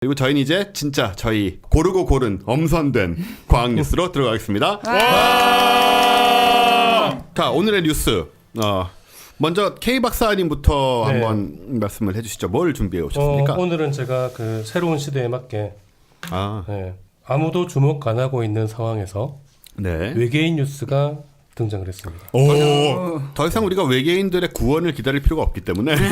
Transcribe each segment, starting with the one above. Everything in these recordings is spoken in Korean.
그리고 저희는 이제 진짜 저희 고르고 고른 엄선된 과학 뉴스로 들어가겠습니다. 자, 오늘의 뉴스. 먼저 K 박사님부터 네. 한번 말씀을 해주시죠. 뭘 준비해 오셨습니까? 오늘은 제가 그 새로운 시대에 맞게 아무도 주목 안 하고 있는 상황에서 네. 외계인 뉴스가 등장을 했습니다. 더 이상 우리가 외계인들의 구원을 기다릴 필요가 없기 때문에. 네.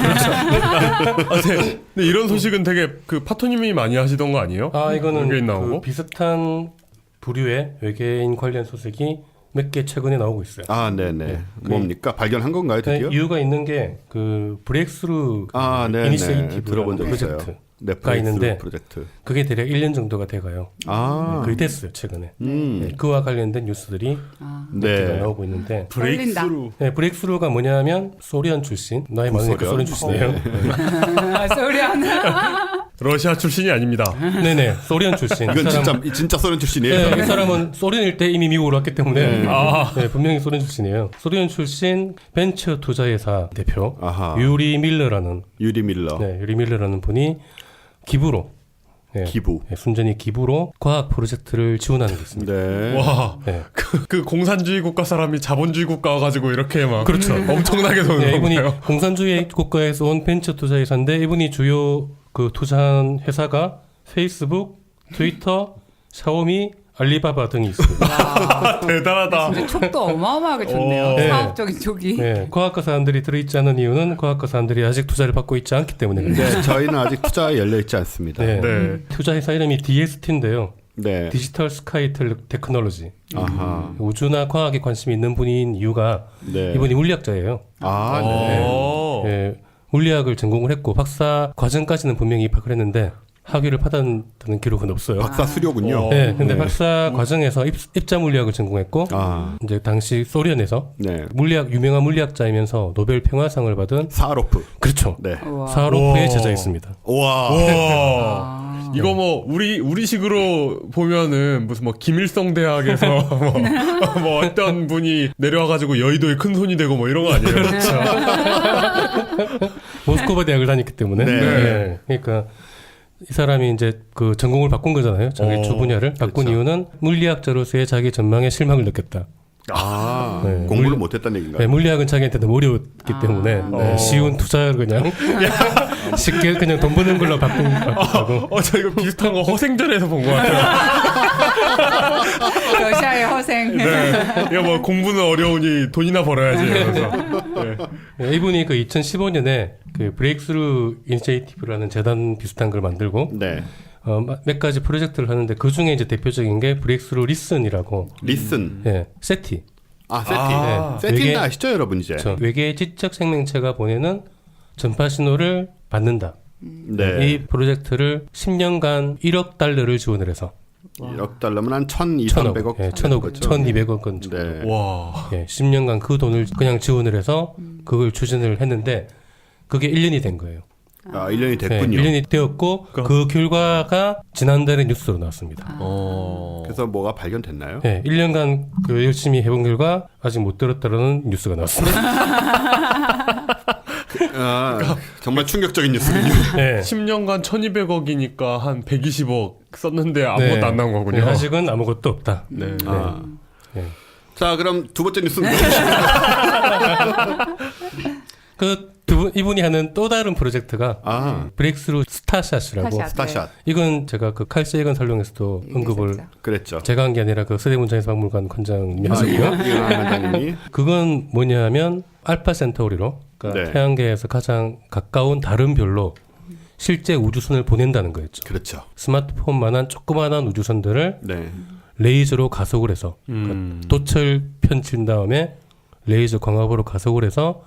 근데 이런 소식은 되게 그 파토님이 많이 하시던 거 아니에요? 이거는 외계인 나오고? 그 비슷한 부류의 외계인 관련 소식이 몇 개 최근에 나오고 있어요. 네네. 뭡니까? 발견한 건가요, 드디어? 이유가 있는 게 그 브렉스루 네네. 이니시에이티브 들어본 적 프로젝트가 있어요. 네, 브레이크스루 있는데 프로젝트. 그게 대략 1년 정도가 돼가요. 거의 됐어요 최근에. 그와 관련된 뉴스들이 몇 개가 나오고 있는데 브레이크스루. 브렉스루가 뭐냐면 소련 출신 나이 많으니까 소련 출신이에요. 소련. 러시아 출신이 아닙니다. 네네 소련 출신. 이건 진짜 소련 출신이에요. 네, 이 사람은 소련일 때 이미 미국으로 왔기 때문에 분명히 소련 출신이에요. 소련 출신 벤처 투자회사 대표 유리 밀러라는 분이 기부로 순전히 기부로 과학 프로젝트를 지원하는 게 있습니다. 네. 와, 그 공산주의 국가 사람이 자본주의 국가 와가지고 이렇게 막 그렇죠. 엄청나게 돈을 이분이 벌어요. 공산주의 국가에서 온 벤처 투자회사인데 이분이 주요 그 투자한 회사가 페이스북, 트위터, 샤오미, 알리바바 등이 있습니다. 대단하다. 진짜 촉도 어마어마하게 좋네요. 사업적인 촉이. 과학과 사람들이 들어있지 않은 이유는 과학과 사람들이 아직 투자를 받고 있지 않기 때문에 그래요. 네, 저희는 아직 투자에 열려있지 않습니다. 투자회사 이름이 DST인데요. 네. 디지털 스카이 테크놀로지. 우주나 과학에 관심이 있는 분인 이유가 이분이 물리학자예요. 물리학을 전공을 했고 박사 과정까지는 분명히 입학을 했는데 학위를 받았다는 기록은 없어요. 박사 수료군요. 근데 박사 과정에서 입자 물리학을 전공했고 이제 당시 소련에서 유명한 물리학자이면서 노벨 평화상을 받은 사하로프. 그렇죠. 사하로프의 제자였습니다. 와. 이거 뭐 우리식으로 보면은 무슨 뭐 김일성 대학에서 뭐 어떤 분이 내려와가지고 여의도에 큰 손이 되고 뭐 이런 거 아니에요? 그렇죠. 모스크바 대학을 다녔기 때문에. 그러니까 이 사람이 이제 그 전공을 바꾼 거잖아요. 자기 주 분야를 바꾼 이유는 물리학자로서의 자기 전망에 실망을 느꼈다. 공부를 못했다는 얘기인가요? 물리학은 자기한테 너무 어려웠기 때문에 쉬운 투자를 그냥 쉽게 그냥 돈 버는 걸로 바꾸고. 저 이거 비슷한 거 허생전에서 본 것 같아요. 러시아의 허생. 이거 뭐 공부는 어려우니 돈이나 벌어야지. 이러면서. 이분이 그 2015년에 그 브레이크스루 이니시에이티브라는 재단 비슷한 걸 만들고 몇 가지 프로젝트를 하는데 그 중에 이제 대표적인 게 브레이크스루 리슨이라고. 리슨. 세티. 세티. 세티는 아시죠, 여러분 이제? 외계 지적 생명체가 보내는 전파 신호를 받는다. 이 프로젝트를 10년간 1억 달러를 지원을 해서 1억 달러면 한 1,200억 1,200억 원 정도. 와. 10년간 그 돈을 그냥 지원을 해서 그걸 추진을 했는데 그게 1년이 된 거예요. 1년이 됐군요. 1년이 되었고 그 결과가 지난달에 뉴스로 나왔습니다. 그래서 뭐가 발견됐나요? 1년간 그 열심히 해본 결과 아직 못 들었다는 뉴스가 나왔습니다. 정말 충격적인 뉴스군요. 10년간 1,200억이니까 한 120억 썼는데 아무것도 안 나온 거군요. 아직은 아무것도 없다. 자, 그럼 두 번째 뉴스는 이분이 하는 또 다른 프로젝트가 브렉스루 스타샷이라고. 스타샷. 이건 제가 그 칼 세이건 살롱에서도 언급을 그랬죠. 제가 한 게 아니라 그 서대문장에서 박물관 관장님이 하셨고요. 그건 뭐냐면 알파 센타우리로 그러니까 태양계에서 가장 가까운 다른 별로 실제 우주선을 보낸다는 거였죠. 그렇죠. 스마트폰만한 조그마한 우주선들을 레이저로 가속을 해서 그러니까 돋을 펼친 다음에 레이저 광합으로 가속을 해서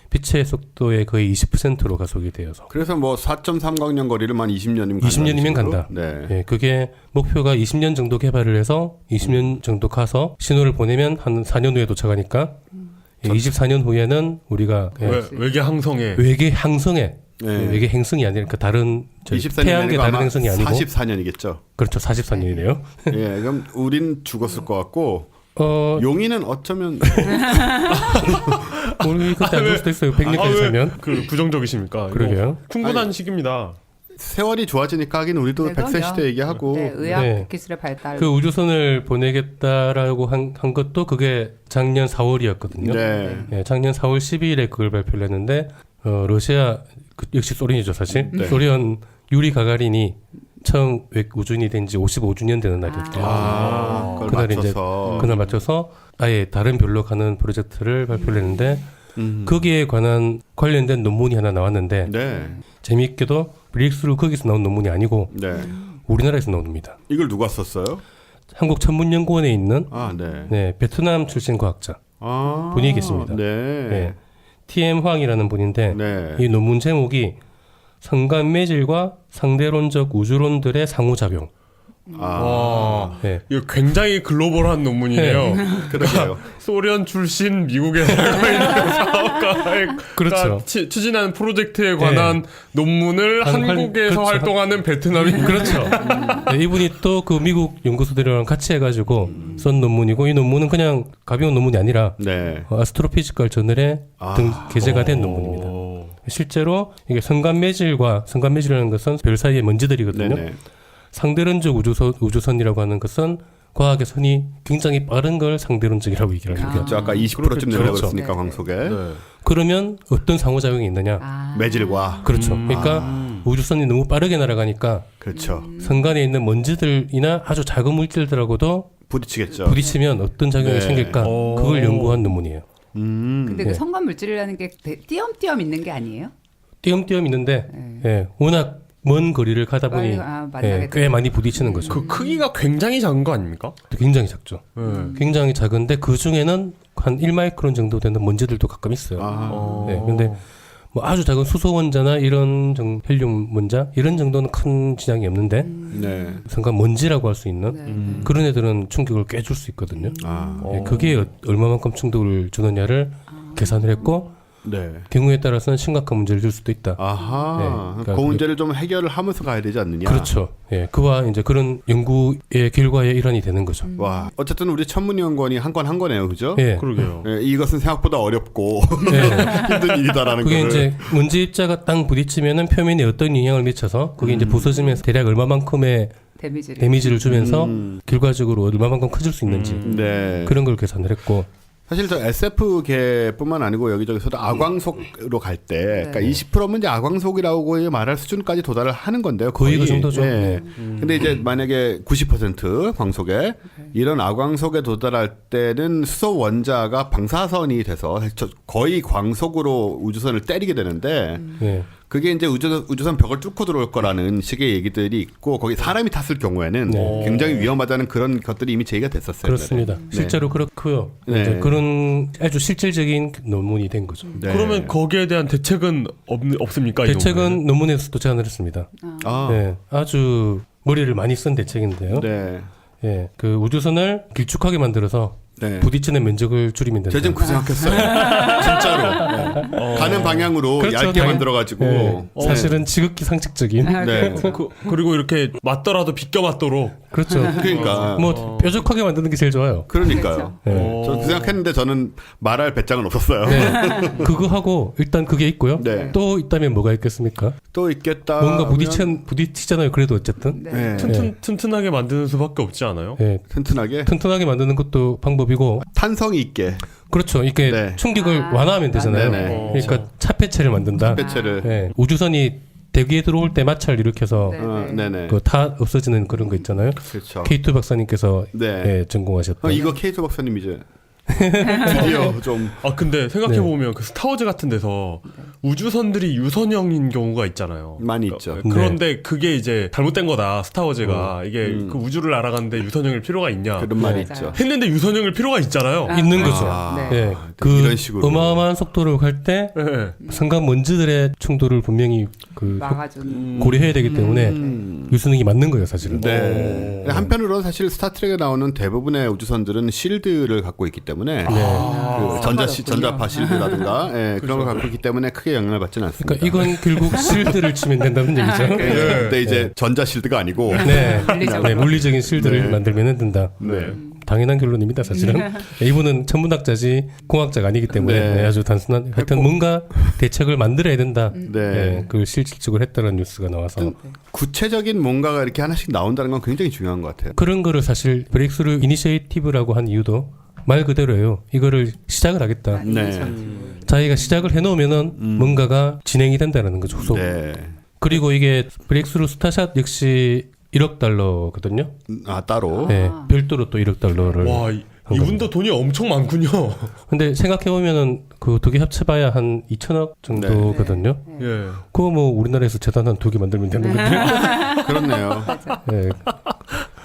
빛의 속도의 거의 20%로 가속이 되어서. 그래서 뭐 4.3광년 거리를만 20년이면 간다. 그게 목표가 20년 정도 개발을 해서 20년 정도 가서 신호를 보내면 한 4년 후에 도착하니까 24년 후에는 우리가 외계 항성에 외계 행성이 아니라 그 다른 태양계 다른 행성이 아니고 44년이겠죠. 그렇죠. 44년이네요. 그럼 우린 죽었을 것 같고 용인은 어쩌면 우리 그때 안 볼 수도 있어요. 100년까지 살면. 그 부정적이십니까? 그러게요. 충분한 시기입니다. 세월이 좋아지니까 하긴 우리도 네, 100세 그럼요. 시대 얘기하고 네, 의학 네. 기술의 발달. 그 우주선을 보내겠다라고 한 것도 그게 작년 4월이었거든요. 네. 작년 4월 12일에 그걸 발표를 했는데 러시아 역시 소련이죠 사실. 네. 소련 유리 가가린이 처음 우주인이 된 지 55주년 되는 날이었대요. 그걸 그날 이제 맞춰서 그날 맞춰서 아예 다른 별로 가는 프로젝트를 발표를 했는데 거기에 관련된 논문이 하나 나왔는데 네. 재미있게도 브릭스루 거기서 나온 논문이 아니고 네. 우리나라에서 나온 논문입니다. 이걸 누가 썼어요? 한국천문연구원에 있는 네. 베트남 출신 과학자 분이 계십니다. 네. TM 황이라는 분인데 네. 이 논문 제목이 성간매질과 상대론적 우주론들의 상호작용. 와, 네. 이거 굉장히 글로벌한 논문이네요. 그러게요. 소련 출신 미국에 살고 있는 사업가가 그렇죠. 추진하는 프로젝트에 관한 논문을 한국에서 그렇죠. 활동하는 베트남인 그렇죠. 네, 이분이 또 그 미국 연구소들이랑 같이 해가지고 쓴 논문이고 이 논문은 그냥 가벼운 논문이 아니라 네. 아스트로피지컬 저널에 게재가 된 논문입니다. 실제로 이게 성간매질이라는 것은 별 사이의 먼지들이거든요. 네네. 상대론적 우주선이라고 하는 것은 과학의 선이 굉장히 빠른 걸 상대론적이라고 얘기를 합니다. 그렇죠. 아까 20%쯤 내려고 그렇죠. 했으니까 네. 광속에 그러면 어떤 상호작용이 있느냐? 매질과 그렇죠. 그러니까 우주선이 너무 빠르게 날아가니까 그렇죠. 선간에 있는 먼지들이나 아주 작은 물질들하고도 부딪히겠죠. 부딪히면 어떤 작용이 네. 생길까? 그걸 연구한 논문이에요. 근데 그 네. 성간 물질이라는 게 띄엄띄엄 있는 게 아니에요? 띄엄띄엄 있는데 워낙 먼 거리를 가다 보니 꽤 많이 부딪히는 거죠. 그 크기가 굉장히 작은 거 아닙니까? 굉장히 작죠. 굉장히 작은데 그 중에는 한 1마이크론 정도 되는 먼지들도 가끔 있어요. 네, 근데 뭐 아주 작은 수소 원자나 이런 헬륨 원자 이런 정도는 큰 지장이 없는데 네. 순간 먼지라고 할 수 있는 그런 애들은 충격을 꽤 줄 수 있거든요. 네, 그게 얼마만큼 충격을 주느냐를 계산을 했고 네. 경우에 따라서는 심각한 문제를 줄 수도 있다. 아하. 네, 그러니까 그 문제를 좀 해결을 하면서 가야 되지 않느냐. 그렇죠. 예, 그와 이제 그런 연구의 결과의 일환이 되는 거죠. 와, 어쨌든 우리 천문연구원이 한 건 한 거네요, 그죠? 예. 그러게요. 예, 이것은 생각보다 어렵고 힘든 일이다라는 그게 거를. 이제 먼지 입자가 땅 부딪히면은 표면에 어떤 영향을 미쳐서 그게 이제 부서지면서 대략 얼마만큼의 데미지를 주면서 결과적으로 얼마만큼 커질 수 있는지 네. 그런 걸 계산을 했고. 사실 저 SF계뿐만 아니고 여기저기서도 아광속으로 갈 때, 그러니까 20%면 이제 아광속이라고 말할 수준까지 도달을 하는 건데요. 거의 그 정도죠. 네. 근데 이제 만약에 90% 광속에 이런 아광속에 도달할 때는 수소 원자가 방사선이 돼서 거의 광속으로 우주선을 때리게 되는데. 네. 그게 이제 우주선 벽을 뚫고 들어올 거라는 식의 얘기들이 있고 거기 사람이 탔을 경우에는 굉장히 위험하다는 그런 것들이 이미 제기가 됐었어요. 그렇습니다. 네. 실제로 그렇고요. 네. 이제 그런 아주 실질적인 논문이 된 거죠. 네. 그러면 거기에 대한 대책은 없습니까? 이 대책은 논문에서도 제안을 했습니다. 네, 아주 머리를 많이 쓴 대책인데요. 네. 예, 그 우주선을 길쭉하게 만들어서 네. 부딪히는 면적을 줄이면 된다. 제가 지금 그 생각했어요. 진짜로. 네. 가는 방향으로 그렇죠. 얇게 만들어가지고. 네. 사실은 지극히 상식적인. 네. 그리고 이렇게 맞더라도 비껴 맞도록. 그렇죠. 그러니까. 뭐 뾰족하게 만드는 게 제일 좋아요. 그러니까요. 네. 저는 그 생각했는데 저는 말할 배짱은 없었어요. 네. 그거 하고 일단 그게 있고요. 네. 또 있다면 뭐가 있겠습니까? 또 있겠다. 뭔가 부딪히잖아요. 그래도 어쨌든. 네. 튼튼하게 만드는 수밖에 없지 않아요? 네. 튼튼하게. 튼튼하게 만드는 것도 방법이고. 탄성이 있게. 그렇죠. 이게 네. 충격을 완화하면 되잖아요. 네네. 그러니까 차폐체를 만든다. 배체를. 네. 우주선이 대기에 들어올 때 마찰을 일으켜서 네네. 그 다 없어지는 그런 거 있잖아요. 그렇죠. K2 박사님께서 네. 예, 전공하셨던. 이거 케이트 박사님 이제 드디어 좀. 근데 생각해보면 그 스타워즈 같은 데서 우주선들이 유선형인 경우가 있잖아요. 많이 있죠. 그런데 그게 이제 잘못된 거다, 스타워즈가. 이게 그 우주를 날아가는데 유선형일 필요가 있냐. 그런 말이 맞아요. 있죠. 했는데 유선형일 필요가 있잖아요. 있는 거죠. 네. 그 이런 식으로. 어마어마한 속도로 갈 때 네. 순간 먼지들의 충돌을 분명히 그 막아주는. 고려해야 되기 때문에 유선형이 맞는 거예요, 사실은. 네. 한편으로는 사실 스타트rek에 나오는 대부분의 우주선들은 실드를 갖고 있기 때문에 그 전자파 실드라든가 그런 걸 갖고 있기 때문에 크게 영향을 받지는 않습니다. 그러니까 이건 결국 실드를 치면 된다는 얘기죠. 근데 이제 전자 실드가 아니고 네. 물리적으로. 네, 물리적인 실드를 만들면 된다. 네. 당연한 결론입니다. 사실은 이분은 천문학자지 공학자가 아니기 때문에 네. 아주 단순한 하여튼 뭔가 대책을 만들어야 된다. 네. 그걸 실질적으로 했다는 뉴스가 나와서 구체적인 뭔가가 이렇게 하나씩 나온다는 건 굉장히 중요한 것 같아요. 그런 거를 사실 브레이크스루 이니시에이티브라고 한 이유도 말 그대로예요. 이거를 시작을 하겠다. 네. 자기가 시작을 해놓으면은 뭔가가 진행이 된다는 거죠. 후속. 네. 그리고 이게 브레이크스루 스타샷 역시 1억 달러거든요. 아 따로. 네, 별도로 또 1억 달러를. 와, 이분도 돈이 엄청 많군요. 근데 생각해보면은 그 두 개 합쳐봐야 한 2천억 정도거든요. 예. 그거 뭐 우리나라에서 재단 한 2개 만들면 되는 건데. 그렇네요. 네.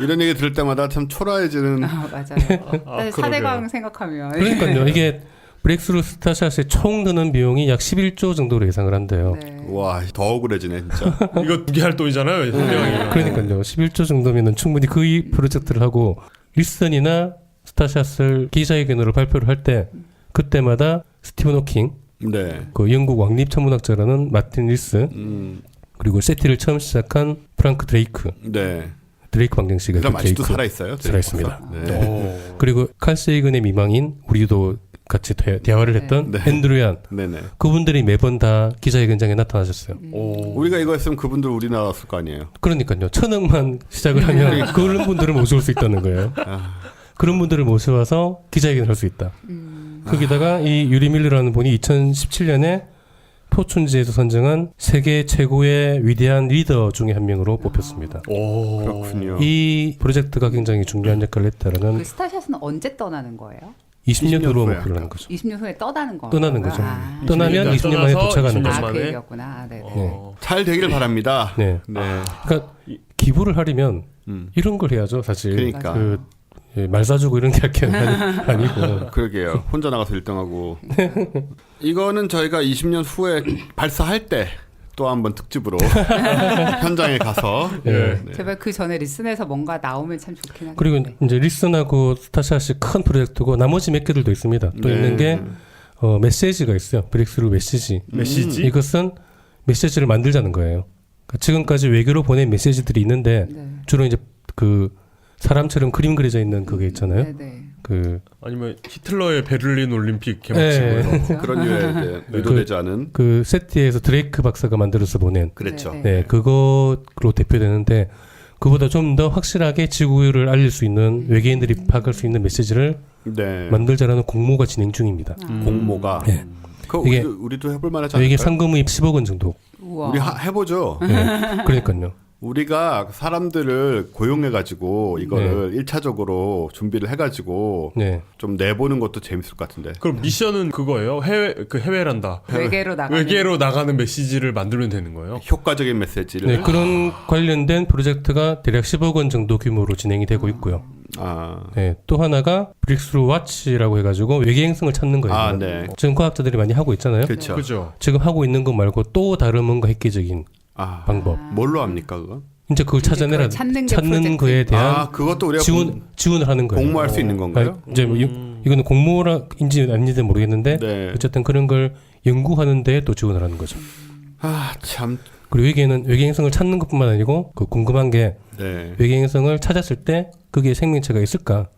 이런 얘기 들을 때마다 참 초라해지는. 맞아요. 사실 4대강 생각하면. 그러니까요. 이게 브레이크스루 스타샷의 총 드는 비용이 약 11조 정도로 예상을 한대요. 네. 와, 더 억울해지네 진짜. 이거 2개 할 돈이잖아요. 그러니까요. 11조 정도면은 충분히 그 이 프로젝트를 하고 리슨이나 스타샷을 기자회견으로 발표를 할 때 그때마다 스티븐 호킹, 네. 그 영국 왕립 천문학자라는 마틴 릴슨, 그리고 세티를 처음 시작한 프랑크 드레이크, 네. 드레이크 방정식의 그럼 아직도 드레이크. 살아 있어요? 살아있습니다. 네. 그리고 칼 세이근의 미망인 우리도 같이 대화를 했던 네. 앤드류 얀, 네네. 그분들이 매번 다 기자회견장에 나타나셨어요. 우리가 이거 했으면 그분들 우리나라 왔을 거 아니에요. 그러니까요. 1,000억만 시작을 하면 그런 분들을 모셔올 수 있다는 거예요. 그런 분들을 모셔와서 기자회견을 할 수 있다. 거기다가 이 유리 밀러라는 분이 2017년에 포춘지에서 선정한 세계 최고의 위대한 리더 중에 한 명으로 뽑혔습니다. 오. 그렇군요. 이 프로젝트가 굉장히 중요한 역할을 했다라는 그 스타샷은 언제 떠나는 거예요? 20년 후로 후에 목표를 하는 거죠. 20년 후에 떠나는 거. 떠나는 거죠. 아, 떠나면 20년 만에 떠나서 도착하는 20년 거죠. 만에. 그 얘기였구나. 아, 네네. 잘 되길 바랍니다. 네. 네. 그러니까 기부를 하려면 이런 걸 해야죠, 사실. 그러니까. 그, 예, 말 사주고 이런 게 아니고. 그러게요. 혼자 나가서 1등하고. 이거는 저희가 20년 후에 발사할 때 또 한번 특집으로 현장에 가서 예. 네. 제발 그 전에 리슨에서 뭔가 나오면 참 좋긴 한데. 그리고 이제 리슨하고 스타샷이 큰 프로젝트고 나머지 몇 개들도 있습니다. 또 네. 있는 게 메시지가 있어요. 브레이크스루 메시지. 메시지? 이것은 메시지를 만들자는 거예요. 그러니까 지금까지 외교로 보낸 메시지들이 있는데 네. 주로 이제 그 사람처럼 그림 그려져 있는 그게 있잖아요. 네네. 그 아니면 히틀러의 베를린 올림픽 개막식 네. 뭐 이런 거. 그런 류의 이제 의도되지 않은 그 세티에서 드레이크 박사가 만들어서 보낸 그랬죠. 네, 네, 그거로 대표되는데 그보다 좀 더 확실하게 지구를 알릴 수 있는 외계인들이 파악할 수 있는 메시지를 네. 만들자라는 공모가 진행 중입니다. 공모가. 네. 그거 이게- 우리도 해볼 만하지 이게 않을까요? 상금이 10억 원 정도. 우와. 우리 해보죠. 네. 그러니까요. 우리가 사람들을 고용해가지고 이거를 1차적으로 준비를 해가지고 네. 좀 내보는 것도 재밌을 것 같은데. 그럼 미션은 그거예요? 해외란다. 외계로 나가는. 외계로 나가는 메시지를 만들면 되는 거예요? 효과적인 메시지를. 네, 그런 관련된 프로젝트가 대략 10억 원 정도 규모로 진행이 되고 있고요. 아, 네, 또 하나가 브릭스루 와치라고 해가지고 외계행성을 찾는 거예요. 아, 네. 지금 과학자들이 많이 하고 있잖아요. 그렇죠. 그죠? 지금 하고 있는 것 말고 또 다른 뭔가 획기적인 아, 방법. 뭘로 합니까 그건? 이제 그걸 찾아내라. 그걸 찾는 게 찾는 프로젝트. 거에 대한 아, 그것도 우리가 지원을 하는 거예요. 공모할 수 있는 건가요? 아니, 이제 뭐 이거는 공모라인지 아닌지 모르겠는데 네. 어쨌든 그런 걸 연구하는 데에 또 지원을 하는 거죠. 아, 참. 그리고 여기에는 외계행성을 찾는 것뿐만 아니고 그 궁금한 게 네. 외계행성을 찾았을 때 거기에 생명체가 있을까?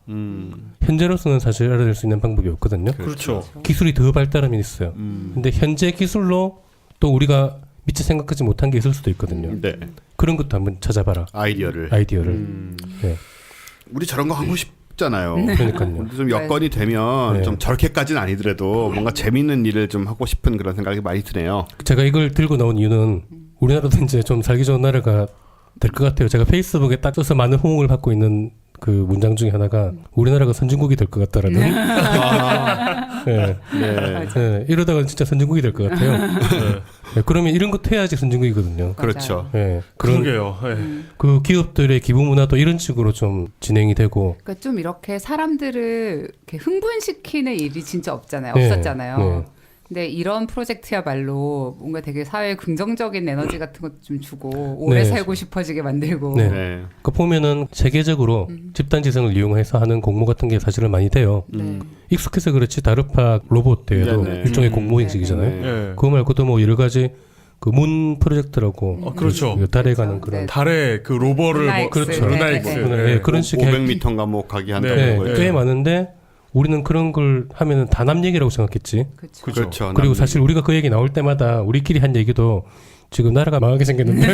현재로서는 사실 알아낼 수 있는 방법이 없거든요. 그렇죠. 기술이 더 발달하면 있어요. 근데 현재 기술로 또 우리가 미처 생각하지 못한 게 있을 수도 있거든요. 네. 그런 것도 한번 찾아봐라. 아이디어를. 아이디어를. 네. 우리 저런 거 하고 싶잖아요. 그러니까요. 근데 좀 여건이 되면 네. 좀 저렇게까지는 아니더라도 뭔가 재밌는 일을 좀 하고 싶은 그런 생각이 많이 드네요. 제가 이걸 들고 나온 이유는 우리나라도 이제 좀 살기 좋은 나라가 될 것 같아요. 제가 페이스북에 딱 써서 많은 호응을 받고 있는 그 문장 중에 하나가 우리나라가 선진국이 될 것 같다라는. 네. 네. 네. 이러다가 진짜 선진국이 될 것 같아요. 네. 그러면 이런 것도 해야지 선진국이거든요. 그렇죠. 네. 그런 그러게요. 예. 그 기업들의 기부 문화도 이런 식으로 좀 진행이 되고. 그러니까 좀 이렇게 사람들을 이렇게 흥분시키는 일이 진짜 없잖아요. 네. 없었잖아요. 네. 근데 이런 프로젝트야말로 뭔가 되게 사회에 긍정적인 에너지 같은 것도 좀 주고 오래 네. 살고 싶어지게 만들고. 네. 네. 그 보면은 세계적으로 집단지성을 이용해서 하는 공모 같은 게 사실은 많이 돼요. 네. 익숙해서 그렇지 다르파 로봇 대회도 네네. 일종의 공모 형식이잖아요. 네. 예. 그거 말고도 뭐 여러 가지 그 문 프로젝트라고 그렇죠. 그 달에 가는 그런 네. 달에 그 로버를 루나엑스. 그렇죠. 루나엑스. 네, 그런 식의 500m인가 뭐 가게 한다고 네, 거예요. 꽤 많은데 우리는 그런 걸 하면은 다 남 얘기라고 생각했지. 그렇죠. 그렇죠. 그리고 남- 사실 우리가 그 얘기 나올 때마다 우리끼리 한 얘기도 지금 나라가 망하게 생겼는데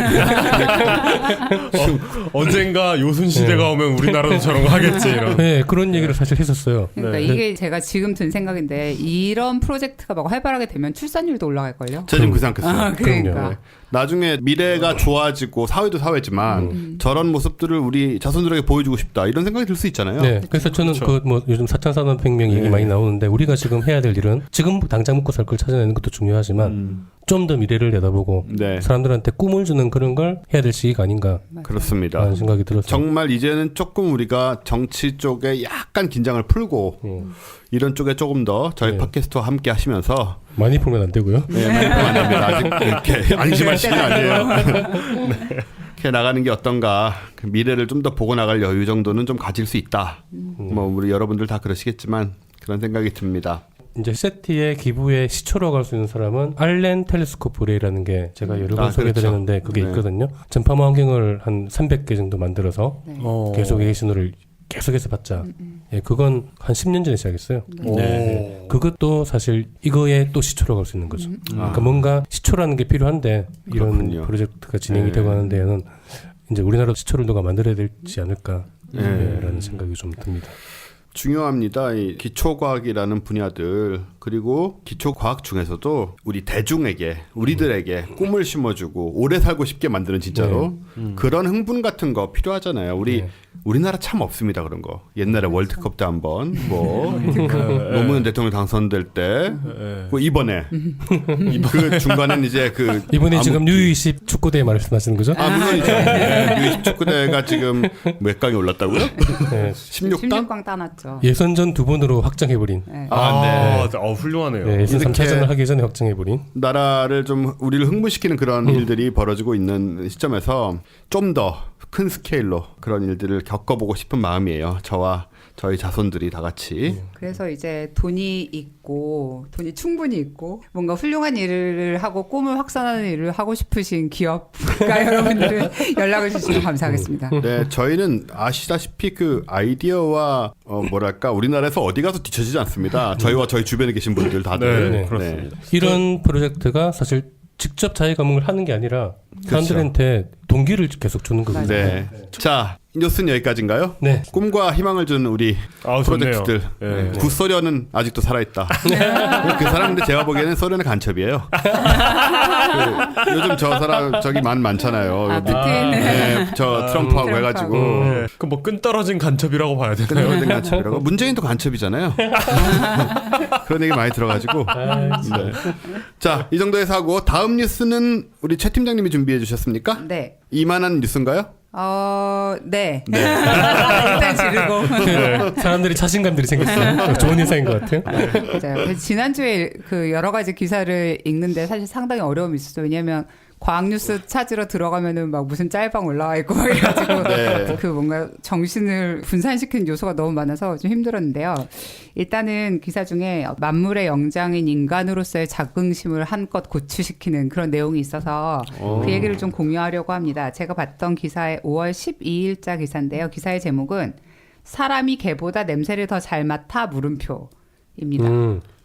언젠가 요순 시대가 오면 우리나라도 저런 거 하겠지 이런. 네, 그런 얘기를 사실 했었어요. 그러니까 네. 이게 제가 지금 든 생각인데 이런 프로젝트가 막 활발하게 되면 출산율도 올라갈걸요? 제가 지금 그 생각했어요. 아, 그러니까. 그럼요. 나중에 미래가 좋아지고 사회도 사회지만 저런 모습들을 우리 자손들에게 보여주고 싶다 이런 생각이 들 수 있잖아요. 네, 그래서 저는 그 뭐 요즘 4차 산업혁명 얘기 많이 나오는데 우리가 지금 해야 될 일은 지금 당장 먹고 살 걸 찾아내는 것도 중요하지만 좀 더 미래를 내다보고 네. 사람들한테 꿈을 주는 그런 걸 해야 될 시기가 아닌가 그렇습니다. 라는 생각이 들었어요. 정말 이제는 조금 우리가 정치 쪽에 약간 긴장을 풀고 이런 쪽에 조금 더 저희 네. 팟캐스트와 함께 하시면서 많이 풀면 안 되고요. 네, 많이 보면 안 됩니다. 아직 이렇게 안심할 시간이 아니에요. 네. 이렇게 나가는 게 어떤가 그 미래를 좀 더 보고 나갈 여유 정도는 좀 가질 수 있다. 뭐 우리 여러분들 다 그러시겠지만 그런 생각이 듭니다. 이제 세티의 기부에 시초로 갈 수 있는 사람은 알렌 텔레스코프 레이라는 게 제가 여러 번 아, 소개해드렸는데 그게 네. 있거든요. 전파망 환경을 한 300개 정도 만들어서 네. 계속 A 신호를 계속해서 받자. 예, 그건 한 10년 전에 시작했어요. 네. 그것도 사실 이거에 또 시초로 갈 수 있는 거죠. 그러니까 뭔가 시초라는 게 필요한데 이런 그렇군요. 프로젝트가 진행이 네. 되고 하는 데에는 이제 우리나라도 시초를 누가 만들어야 되지 않을까 네. 라는 생각이 좀 듭니다. 중요합니다. 이 기초과학이라는 분야들 그리고 기초과학 중에서도 우리 대중에게 우리들에게 꿈을 심어주고 오래 살고 싶게 만드는 진짜로 그런 흥분 같은 거 필요하잖아요. 우리나라 참 없습니다 그런 거. 옛날에 월드컵 때 한번 뭐 노무현 대통령 당선될 때 뭐 이번에 그 중간엔 이제 그 이번에 지금 U20 축구대회 말씀하시는 거죠? 물론이죠. 네. 축구대회가 지금 몇 강에 올랐다고요? 네. 16강? 16강 따놨죠. 예선전 2번으로 확정해버린. 네. 훌륭하네요. 네, 예선 이렇게 3차전을 하기 전에 확정해버린. 나라를 좀 우리를 흥분시키는 그런 일들이 벌어지고 있는 시점에서 좀 더 큰 스케일로 그런 일들을 겪어보고 싶은 마음이에요. 저와 저희 자손들이 다 같이. 그래서 이제 돈이 있고 돈이 충분히 있고 뭔가 훌륭한 일을 하고 꿈을 확산하는 일을 하고 싶으신 기업가 여러분들은 연락을 주시면 감사하겠습니다. 네, 저희는 아시다시피 그 아이디어와 뭐랄까 우리나라에서 어디 가서 뒤처지지 않습니다. 저희와 저희 주변에 계신 분들 다들. 네, 그렇습니다. 이런 프로젝트가 사실 직접 자기 감흥을 하는 게 아니라 사람들한테 동기를 계속 주는 거거든요. 네. 자, 뉴스는 여기까지인가요? 네. 꿈과 희망을 주는 우리 프로젝트들. 좋네요. 네. 구소련은 아직도 살아있다. 그 사람인데 제가 보기에는 소련의 간첩이에요. 그 요즘 저 사람 저기 많잖아요. 푸틴. 네, 저 트럼프하고 트럼프하고. 해가지고 네. 그뭐 끈 떨어진 간첩이라고 봐야 되나요? 끊어진 간첩이라고. 문재인도 간첩이잖아요. 그런 얘기 많이 들어가지고. 네. 자, 이 정도에서 하고 다음 뉴스는 우리 최 팀장님이 준비해 주셨습니까? 네. 이만한 뉴스인가요? 네. 일단 지르고. 사람들이 자신감들이 생겼어요. 좋은 인상인 것 같아요. 맞아요. 그래서 지난주에 그 여러 가지 기사를 읽는데 사실 상당히 어려움이 있었어요. 왜냐하면 과학뉴스 찾으러 들어가면은 막 무슨 짤방 올라와 있고 막 이래가지고 네. 그 뭔가 정신을 분산시키는 요소가 너무 많아서 좀 힘들었는데요. 일단은 기사 중에 만물의 영장인 인간으로서의 자긍심을 한껏 고취시키는 그런 내용이 있어서 그 얘기를 좀 공유하려고 합니다. 제가 봤던 기사의 5월 12일자 기사인데요. 기사의 제목은 사람이 개보다 냄새를 더 잘 맡아 물음표입니다.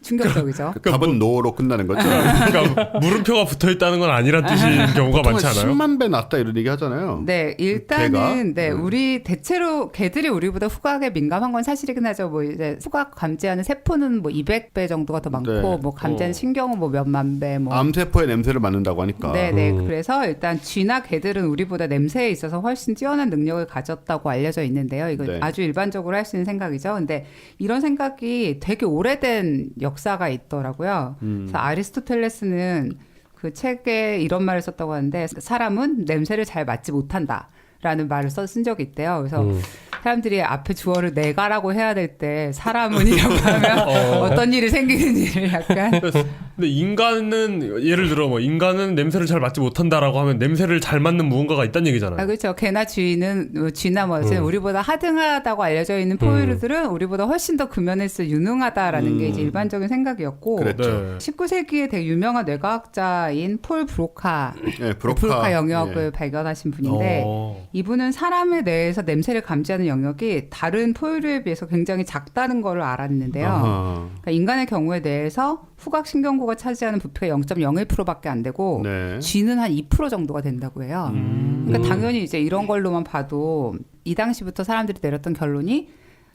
충격적이죠. 답은 노로 끝나는 거죠. 그러니까 물음표가 붙어 있다는 건 아니란 뜻인 경우가 많지 않아요? 10만 배 낫다 이런 얘기 하잖아요. 네, 일단은 우리 대체로 개들이 우리보다 후각에 민감한 건 사실이긴 하죠. 뭐 이제 후각 감지하는 세포는 뭐 200배 정도가 더 많고 네. 뭐 감지하는 신경은 뭐 몇만 배 뭐. 암세포의 냄새를 맡는다고 하니까. 네. 그래서 일단 쥐나 개들은 우리보다 냄새에 있어서 훨씬 뛰어난 능력을 가졌다고 알려져 있는데요. 이거 네. 아주 일반적으로 할 수 있는 생각이죠. 근데 이런 생각이 되게 오래된 역사가 있더라고요. 그래서 아리스토텔레스는 그 책에 이런 말을 썼다고 하는데 사람은 냄새를 잘 맡지 못한다. 라는 말을 쓴 적이 있대요. 그래서 사람들이 앞에 주어를 내가라고 해야 될 때 사람은이라고 하면 어떤 일이 생기는지를 약간 근데 인간은 예를 들어 뭐 인간은 냄새를 잘 맡지 못한다라고 하면 냄새를 잘 맡는 무언가가 있다는 얘기잖아요. 아, 그렇죠. 개나 쥐나 뭐 우리보다 하등하다고 알려져 있는 포유류들은 우리보다 훨씬 더 금연에서 유능하다라는 게 이제 일반적인 생각이었고. 그랬죠. 네. 19세기에 되게 유명한 뇌과학자인 폴 브로카, 네, 브로카 영역을 발견하신 분인데 이분은 사람에 대해서 냄새를 감지하는 영역이 다른 포유류에 비해서 굉장히 작다는 걸 알았는데요. 그러니까 인간의 경우에 대해서 후각신경구가 차지하는 부피가 0.01%밖에 안 되고 네. 쥐는 한 2% 정도가 된다고 해요. 그러니까 당연히 이제 이런 걸로만 봐도 이 당시부터 사람들이 내렸던 결론이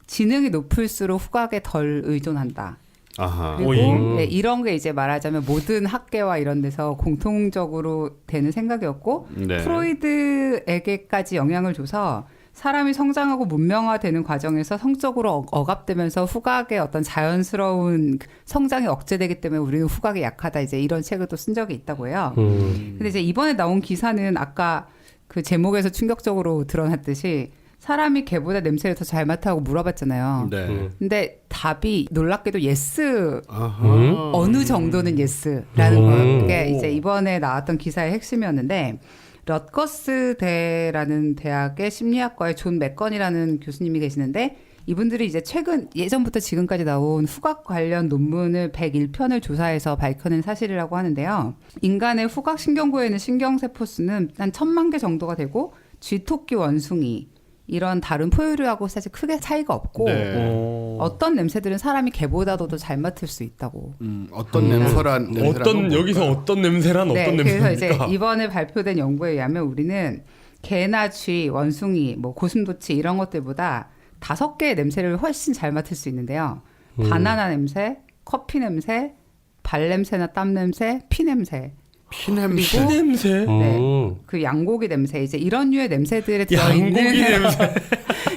지능이 높을수록 후각에 덜 의존한다. 아하. 그리고 오잉. 네, 이런 게 이제 말하자면 모든 학계와 이런 데서 공통적으로 되는 생각이었고 네. 프로이드에게까지 영향을 줘서 사람이 성장하고 문명화되는 과정에서 성적으로 억압되면서 후각의 어떤 자연스러운 성장이 억제되기 때문에 우리는 후각이 약하다. 이제 이런 책을 또 쓴 적이 있다고 해요. 근데 이제 이번에 나온 기사는 아까 그 제목에서 충격적으로 드러났듯이 사람이 개보다 냄새를 더 잘 맡아하고 물어봤잖아요. 네. 근데 답이 놀랍게도 예스, 아하. 어느 정도는 예스라는 게 이제 이번에 나왔던 기사의 핵심이었는데 럿거스 대라는 대학의 심리학과의 존 맥건이라는 교수님이 계시는데 이분들이 이제 최근 예전부터 지금까지 나온 후각 관련 논문을 101편을 조사해서 밝혀낸 사실이라고 하는데요. 인간의 후각 신경구에 있는 신경세포 수는 한 1000만 개 정도가 되고 쥐토끼, 원숭이 이런 다른 포유류하고 사실 크게 차이가 없고 네. 어떤 냄새들은 사람이 개보다도 더 잘 맡을 수 있다고. 어떤 냄새란 어떤 여기서 어떤 냄새란 네, 어떤 그래서 냄새입니까? 이제 이번에 발표된 연구에 의하면 우리는 개나 쥐, 원숭이, 뭐 고슴도치 이런 것들보다 5개의 냄새를 훨씬 잘 맡을 수 있는데요. 바나나 냄새, 커피 냄새, 발 냄새나 땀 냄새, 피 냄새. 피냄새. 그리고 냄새? 네, 그 양고기 냄새 이제 이런 류의 냄새들에 양고기 들어있는 냄새.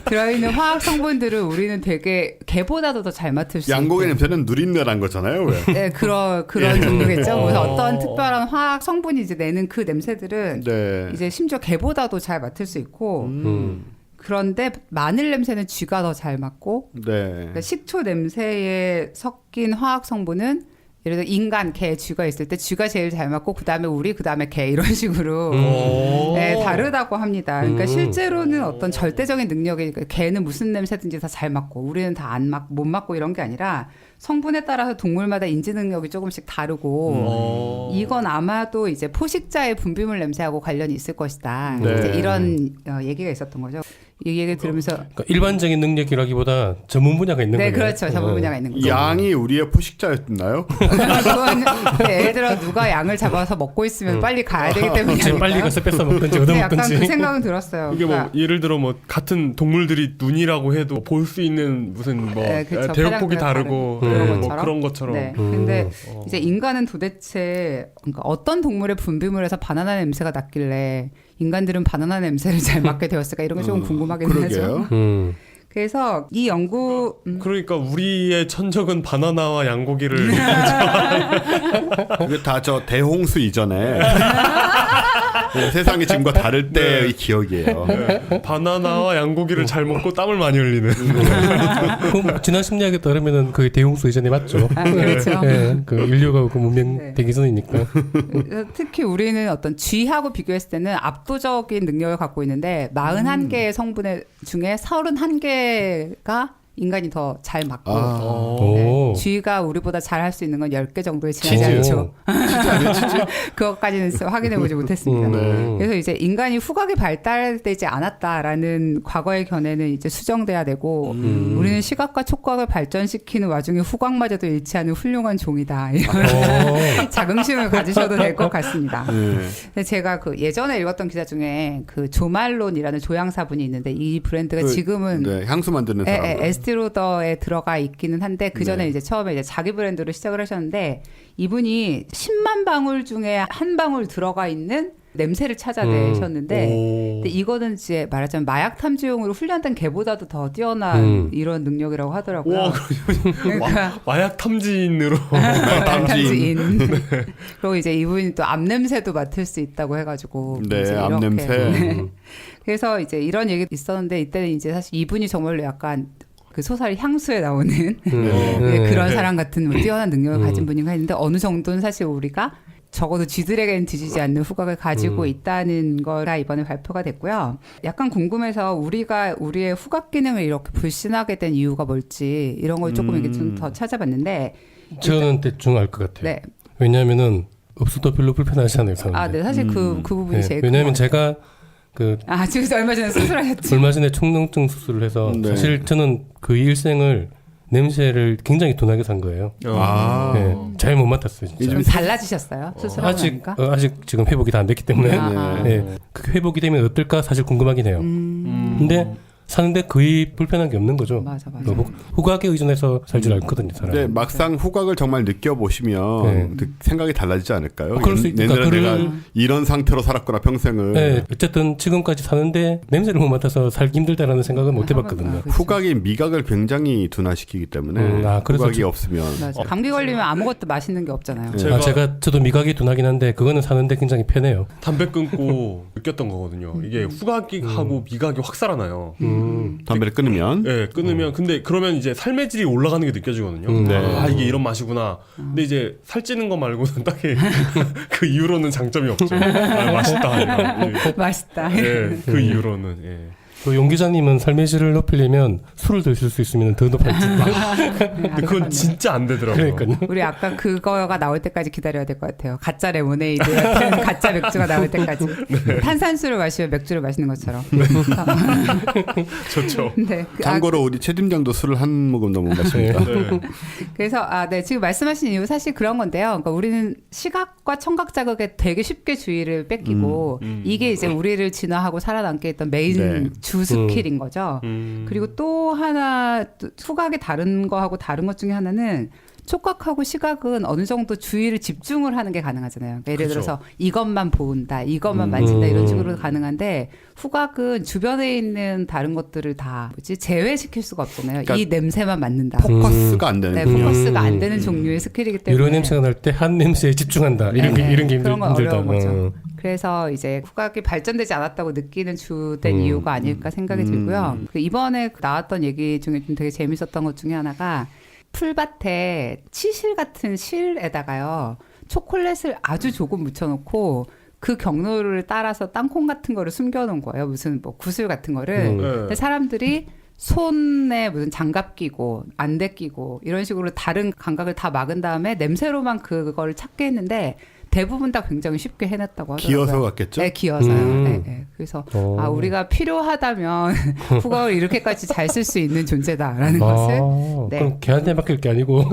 들어있는 화학 성분들을 우리는 되게 개보다도 더 잘 맡을 수 양고기 있고. 냄새는 누린내란 거잖아요. 왜? 네, 그런 정도겠죠. 그래서 어떤 특별한 화학 성분이 이제 내는 그 냄새들은 네. 이제 심지어 개보다도 잘 맡을 수 있고. 그런데 마늘 냄새는 쥐가 더 잘 맡고 네. 그러니까 식초 냄새에 섞인 화학 성분은 예를 들어 인간, 개, 쥐가 있을 때 쥐가 제일 잘 맡고 그다음에 우리, 그다음에 개 이런 식으로 네, 다르다고 합니다. 그러니까 실제로는 어떤 절대적인 능력이 그러니까 개는 무슨 냄새든지 다 잘 맡고 우리는 다 못 맡고 이런 게 아니라 성분에 따라서 동물마다 인지 능력이 조금씩 다르고 이건 아마도 이제 포식자의 분비물 냄새하고 관련이 있을 것이다. 네. 이제 이런 얘기가 있었던 거죠. 이 얘기를 들으면서 그러니까 일반적인 능력이라기보다 전문 분야가 있는 네, 거네요. 그렇죠. 전문 분야가 있는 거죠. 양이 우리의 포식자였나요? 그건 예를 들어 누가 양을 잡아서 먹고 있으면 빨리 가야 되기 때문에 그치, 빨리 가서 뺏어 먹든지 네, 약간 얻어먹든지. 그 생각은 들었어요. 이게 뭐 그러니까 예를 들어 뭐 같은 동물들이 눈이라고 해도 볼 수 있는 무슨 뭐 네, 그쵸. 대역폭이 가장 다르고 다른 뭐 것처럼. 그런 것처럼. 네. 근데 이제 인간은 도대체 그러니까 어떤 동물의 분비물에서 바나나 냄새가 났길래 인간들은 바나나 냄새를 잘 맡게 되었을까 이런 게 조금 궁금하긴 하죠. 그러게요. 그래서 이 연구 그러니까 우리의 천적은 바나나와 양고기를 그게 다 저 대홍수 이전에 네, 세상이 지금과 다를 때의 기억이에요. 바나나와 양고기를 잘 먹고 땀을 많이 흘리는. 그럼 지난 심리학에 따르면은 거의 대홍수 이전에 맞죠. 아, 그렇죠. 네, 그 인류가 그 문명 네. 되기 전이니까. 특히 우리는 어떤 쥐하고 비교했을 때는 압도적인 능력을 갖고 있는데 41개의 성분 중에 31개가 인간이 더 잘 맡고 오. 쥐가 우리보다 잘 할 수 있는 건 10개 정도에 지나지 치즈. 않죠. 그것까지는 확인해보지 못했습니다. 그래서 이제 인간이 후각이 발달되지 않았다라는 과거의 견해는 이제 수정돼야 되고 우리는 시각과 촉각을 발전시키는 와중에 후각마저도 잃지 않은 훌륭한 종이다. 이런 자긍심을 가지셔도 될 것 같습니다. 근데 제가 그 예전에 읽었던 기사 중에 그 조말론이라는 조향사분이 있는데 이 브랜드가 지금은 네, 향수 만드는 사람. 에스티로더에 들어가 있기는 한데 그 전에 네. 이제 처음에 이제 자기 브랜드로 시작을 하셨는데 이분이 10만 방울 중에 한 방울 들어가 있는 냄새를 찾아내셨는데 근데 이거는 이제 말하자면 마약 탐지용으로 훈련된 개보다도 더 뛰어난 이런 능력이라고 하더라고요. 와, 그러니까 마약 탐지인으로. 탐지인. 그리고 이제 이분이 또 암냄새도 맡을 수 있다고 해가지고 네, 이제 이렇게. 암냄새. 네. 그래서 이제 이런 얘기 있었는데 이때는 이제 사실 이분이 정말로 약간 그 소설 향수에 나오는 네, 그런 사람 같은 뭐 뛰어난 능력을 가진 분인가 했는데 어느 정도는 사실 우리가 적어도 쥐들에게는 뒤지지 않는 후각을 가지고 있다는 거라 이번에 발표가 됐고요. 약간 궁금해서 우리가 우리의 후각 기능을 이렇게 불신하게 된 이유가 뭘지 이런 걸 조금 이렇게 좀 더 찾아봤는데 저는 대충 알 것 같아요. 네. 왜냐하면은 없어도 별로 불편하지 않아요. 사는데. 아, 네. 사실 그 부분이 네, 제일 왜냐하면 큰 것 제가 지금 얼마 전에 수술하셨죠. 얼마 전에 축농증 수술을 해서 네. 사실 저는 그 일생을 냄새를 굉장히 둔하게 산 거예요. 네, 잘 못 맡았어요. 진짜. 좀 달라지셨어요? 수술하고 아직 나니까? 아직 지금 회복이 다 안 됐기 때문에 네, 그 회복이 되면 어떨까 사실 궁금하긴 해요. 근데 사는데 거의 불편한 게 없는 거죠. 맞아. 후각에 의존해서 살줄 알거든요, 사람. 네, 막상 후각을 정말 느껴보시면 생각이 달라지지 않을까요? 그럴 수 있으니까 내가 이런 상태로 살았구나 평생을. 네, 어쨌든 지금까지 사는데 냄새를 못 맡아서 살기 힘들다라는 생각은 못 해봤거든요. 후각이 미각을 굉장히 둔화시키기 때문에 그래서 후각이 없으면 맞아. 감기 걸리면 아무것도 맛있는 게 없잖아요. 저도 미각이 둔하긴 한데 그거는 사는데 굉장히 편해요. 담배 끊고 느꼈던 거거든요. 이게 후각하고 미각이 확 살아나요. 담배를 끊으면. 네, 끊으면 근데 그러면 이제 삶의 질이 올라가는 게 느껴지거든요. 네. 아 이게 이런 맛이구나. 근데 이제 살찌는 거 말고는 딱히 그 이후로는 장점이 없죠. 아, 맛있다. 맛있다. 네, 그 이후로는. 예. 용 기자님은 삶의 질을 높이려면 술을 드실 수 있으면 더 높아지죠. 근데 그건 진짜 안 되더라고요. 그러니까요. 우리 아까 그거가 나올 때까지 기다려야 될 것 같아요. 가짜 레모네이드 같은 가짜 맥주가 나올 때까지. 탄산수를 마시면 맥주를 마시는 것처럼. 좋죠. 네. 참고로 우리 최 팀장도 술을 한 모금도 못 마십니다. 네. 그래서 지금 말씀하신 이유 사실 그런 건데요. 그러니까 우리는 시각과 청각 자극에 되게 쉽게 주의를 뺏기고 이게 이제 우리를 진화하고 살아남게 했던 메인 주 스킬인 거죠. 그리고 또 하나 후각이 다른 거하고 다른 것 중에 하나는 촉각하고 시각은 어느 정도 주의를 집중을 하는 게 가능하잖아요. 그러니까 예를 들어서 이것만 본다, 이것만 만진다 이런 식으로 가능한데 후각은 주변에 있는 다른 것들을 다 제외시킬 수가 없잖아요. 그러니까 이 냄새만 맡는다. 포커스가 안 되는. 네, 포커스가 안 되는 종류의 스킬이기 때문에 이런 냄새가 날 때 한 냄새에 집중한다. 이런 게 그런 건 힘들다. 어려운 거죠. 그래서 이제 후각이 발전되지 않았다고 느끼는 주된 이유가 아닐까 생각이 들고요. 그 이번에 나왔던 얘기 중에 좀 되게 재밌었던 것 중에 하나가 풀밭에 치실 같은 실에다가요 초콜릿을 아주 조금 묻혀놓고 그 경로를 따라서 땅콩 같은 거를 숨겨놓은 거예요. 무슨 뭐 구슬 같은 거를. 근데 사람들이 손에 무슨 장갑 끼고 안대 끼고 이런 식으로 다른 감각을 다 막은 다음에 냄새로만 그걸 찾게 했는데 대부분 다 굉장히 쉽게 해냈다고 하더라고요. 기어서 갔겠죠? 네, 기어서요. 네. 그래서 우리가 필요하다면 후각을 이렇게까지 잘 쓸 수 있는 존재다라는 것을. 네. 그럼 걔한테 맡길 게 아니고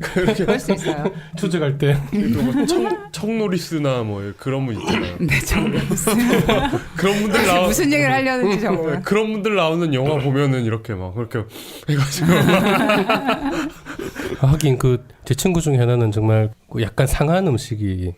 그럴 수 있어요. 추적할 때 뭐 청노리스나 뭐 그런 분 있잖아요. 네, 정말 그런 분들 무슨 얘기를 하려는지 정말. 그런 분들 나오는 영화 보면은 이렇게 막 그렇게 해가지고 하긴 제 친구 중에 하나는 정말 약간 상한 음식이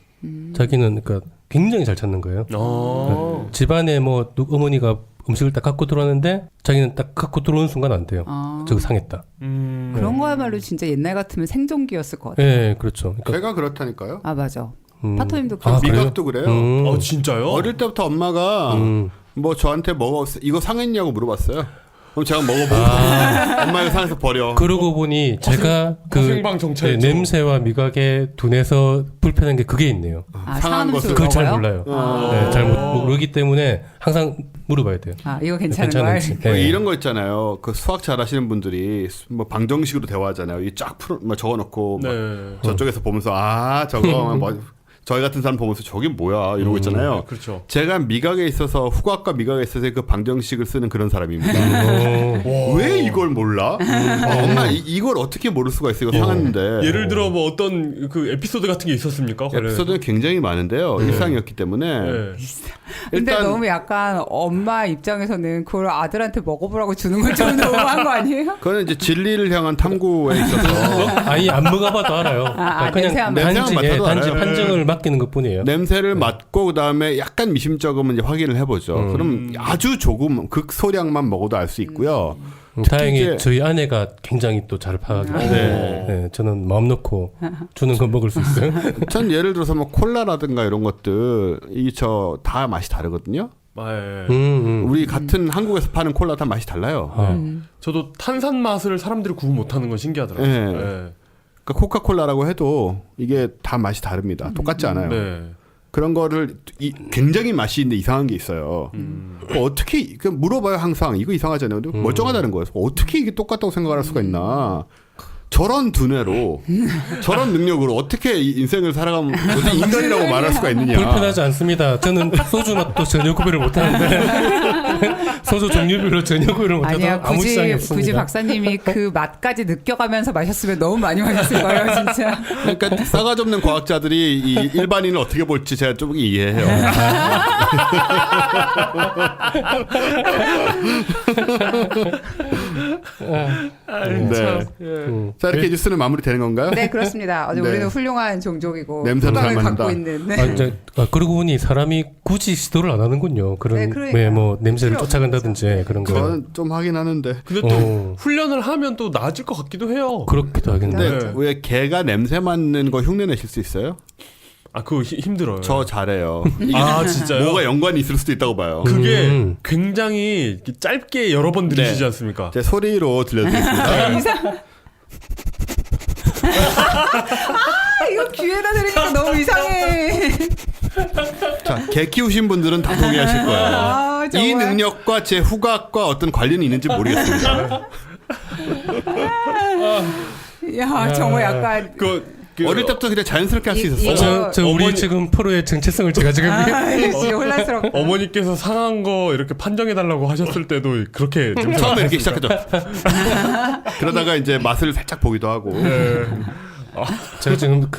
자기는 그러니까 굉장히 잘 찾는 거예요. 그러니까 집안에 뭐 어머니가 음식을 딱 갖고 들어왔는데 자기는 딱 갖고 들어오는 순간 안 돼요. 저거 상했다. 그런 거야말로 진짜 옛날 같으면 생존기였을 것 같아요. 네, 그렇죠. 그러니까 제가 그렇다니까요. 아 맞아. 파토님도 그래요. 미각도 그래요. 진짜요? 어릴 때부터 엄마가 뭐 저한테 이거 상했냐고 물어봤어요. 그럼 제가 먹어보고 엄마 이거 상해서 버려. 그러고 보니 제가 화생방 정찰이죠. 냄새와 미각에 둔해서 불편한 게 그게 있네요. 상한 것을 그걸 잘 먹어요? 몰라요. 네, 잘 모르기 때문에 항상 물어봐야 돼요. 이거 괜찮은 거야? 네. 이런 거 있잖아요. 그 수학 잘하시는 분들이 뭐 방정식으로 대화하잖아요. 이 쫙 적어놓고 막 저쪽에서 보면서 저거 뭐 저희 같은 사람 보면서 저게 뭐야 이러고 있잖아요. 그렇죠. 제가 미각에 있어서 후각과 미각에 있어서 그 방정식을 쓰는 그런 사람입니다. 왜 이걸 몰라? 엄마 이걸 어떻게 모를 수가 있어? 이거 상했는데. 예를 들어 뭐 어떤 그 에피소드 같은 게 있었습니까? 에피소드는 굉장히 많은데요. 일상이었기 때문에. 근데 일단 너무 약간 엄마 입장에서는 그걸 아들한테 먹어보라고 주는 건 좀 너무한 거 아니에요? 그거는 이제 진리를 향한 탐구에 있어서 아니 안 먹어봐도 알아요. 그냥 단지 판정을 맡기는 것뿐이에요. 냄새를 맡고 그다음에 약간 미심쩍으면 이제 확인을 해보죠. 그럼 아주 조금 극소량만 먹어도 알 수 있고요. 다행히 저희 아내가 굉장히 또 잘 파악하기 때문에 네, 저는 마음 놓고 주는 건 먹을 수 있어요. 전 예를 들어서 뭐 콜라라든가 이런 것들 다 맛이 다르거든요. 우리 같은 한국에서 파는 콜라 다 맛이 달라요. 저도 탄산 맛을 사람들이 구분 못하는 건 신기하더라고요. 네. 네. 그러니까 코카콜라라고 해도 이게 다 맛이 다릅니다. 똑같지 않아요. 네. 그런 거를 굉장히 맛이 있는데 이상한 게 있어요. 어떻게 물어봐요 항상 이거 이상하잖아요. 근데 멀쩡하다는 거예요. 어떻게 이게 똑같다고 생각할 수가 있나? 저런 두뇌로 저런 능력으로 어떻게 인생을 살아가면 어떻게 인간이라고 말할 수가 있느냐? 불편하지 않습니다. 저는 소주 맛도 전혀 구별을 못하는데 소주 종류별로 전혀 구별을 못해서 아니야, 아무 이상이 없습니다. 굳이 박사님이 그 맛까지 느껴가면서 마셨으면 너무 많이 마셨을 거예요, 진짜. 그러니까 싸가지 없는 과학자들이 이 일반인을 어떻게 볼지 제가 좀 이해해요. 네. 자, 이렇게 뉴스는 마무리되는 건가요? 네, 그렇습니다. 네. 우리는 훌륭한 종족이고 냄새도 잘 후각을 갖고 맡는다. 있는. 네. 그러고 보니 사람이 굳이 시도를 안 하는군요. 그런 네, 그러니까요. 뭐 냄새를 필요 쫓아간다든지 그런 거. 저는 좀 하긴 하는데. 근데 또 훈련을 하면 또 나아질 것 같기도 해요. 그렇기도 하겠네. 근데 네. 왜 개가 냄새 맡는 거 흉내 내실 수 있어요? 아, 그거 힘들어요. 저 잘해요. 이게 아, 진짜요? 뭐가 연관이 있을 수도 있다고 봐요. 그게 굉장히 짧게 여러 번 들으시지 네. 않습니까? 제 소리로 들려드리겠습니다. 이거 귀에다 들으니까 너무 이상해. 자, 개 키우신 분들은 다 동의하실 거예요. 아, 이 정말. 능력과 제 후각과 어떤 관련이 있는지 모르겠습니다. 야, 정말 약간. 어릴 때부터 그냥 자연스럽게 할 수 있었어요. 이거- 저 우리 지금 프로의 정체성을 제가 지금 진짜 혼란스럽다. 어머니께서 상한 거 이렇게 판정해달라고 하셨을 때도 그렇게 냄새가 처음에 이렇게 났습니다. 시작했죠. 그러다가 이제 맛을 살짝 보기도 하고. 제가 지금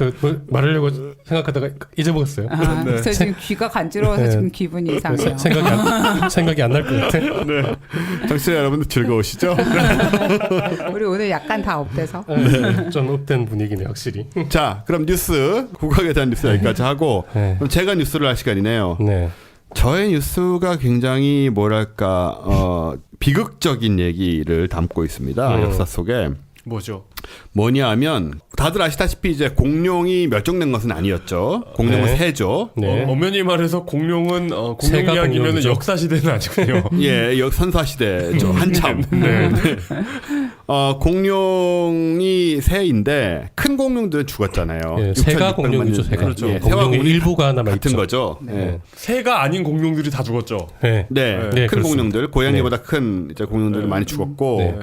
말하려고 생각하다가 잊어먹었어요. 아, 네. 저 지금 귀가 간지러워서 네. 지금 기분이 이상해요. 생각이 안 날 것 같아. 네. 청취자 여러분들 즐거우시죠? 우리 오늘 약간 다 업돼서. 좀 업된 분위기네 확실히. 자, 그럼 뉴스, 국악에 대한 뉴스 여기까지 하고, 네. 그럼 제가 뉴스를 할 시간이네요. 네. 저의 뉴스가 굉장히 뭐랄까, 비극적인 얘기를 담고 있습니다. 역사 속에. 뭐죠? 뭐냐 하면, 다들 아시다시피 이제 공룡이 멸종된 것은 아니었죠. 공룡은 네. 새죠. 네. 엄연히 말해서 공룡은 공룡 새가 이야기면 공룡이죠. 역사 시대는 아니군요. 예, 선사시대죠. 한참. 네. 공룡이 새인데, 큰 공룡들은 죽었잖아요. 예, 새가 6,600만 공룡이죠. 년. 새가. 그렇죠. 예, 새와 공룡의 공룡이 일부가 남아 같은 있죠. 거죠. 네. 새가 아닌 공룡들이 다 죽었죠. 네. 네, 네, 큰 그렇습니다. 공룡들, 고양이보다 큰 이제 공룡들이 많이 죽었고, 네.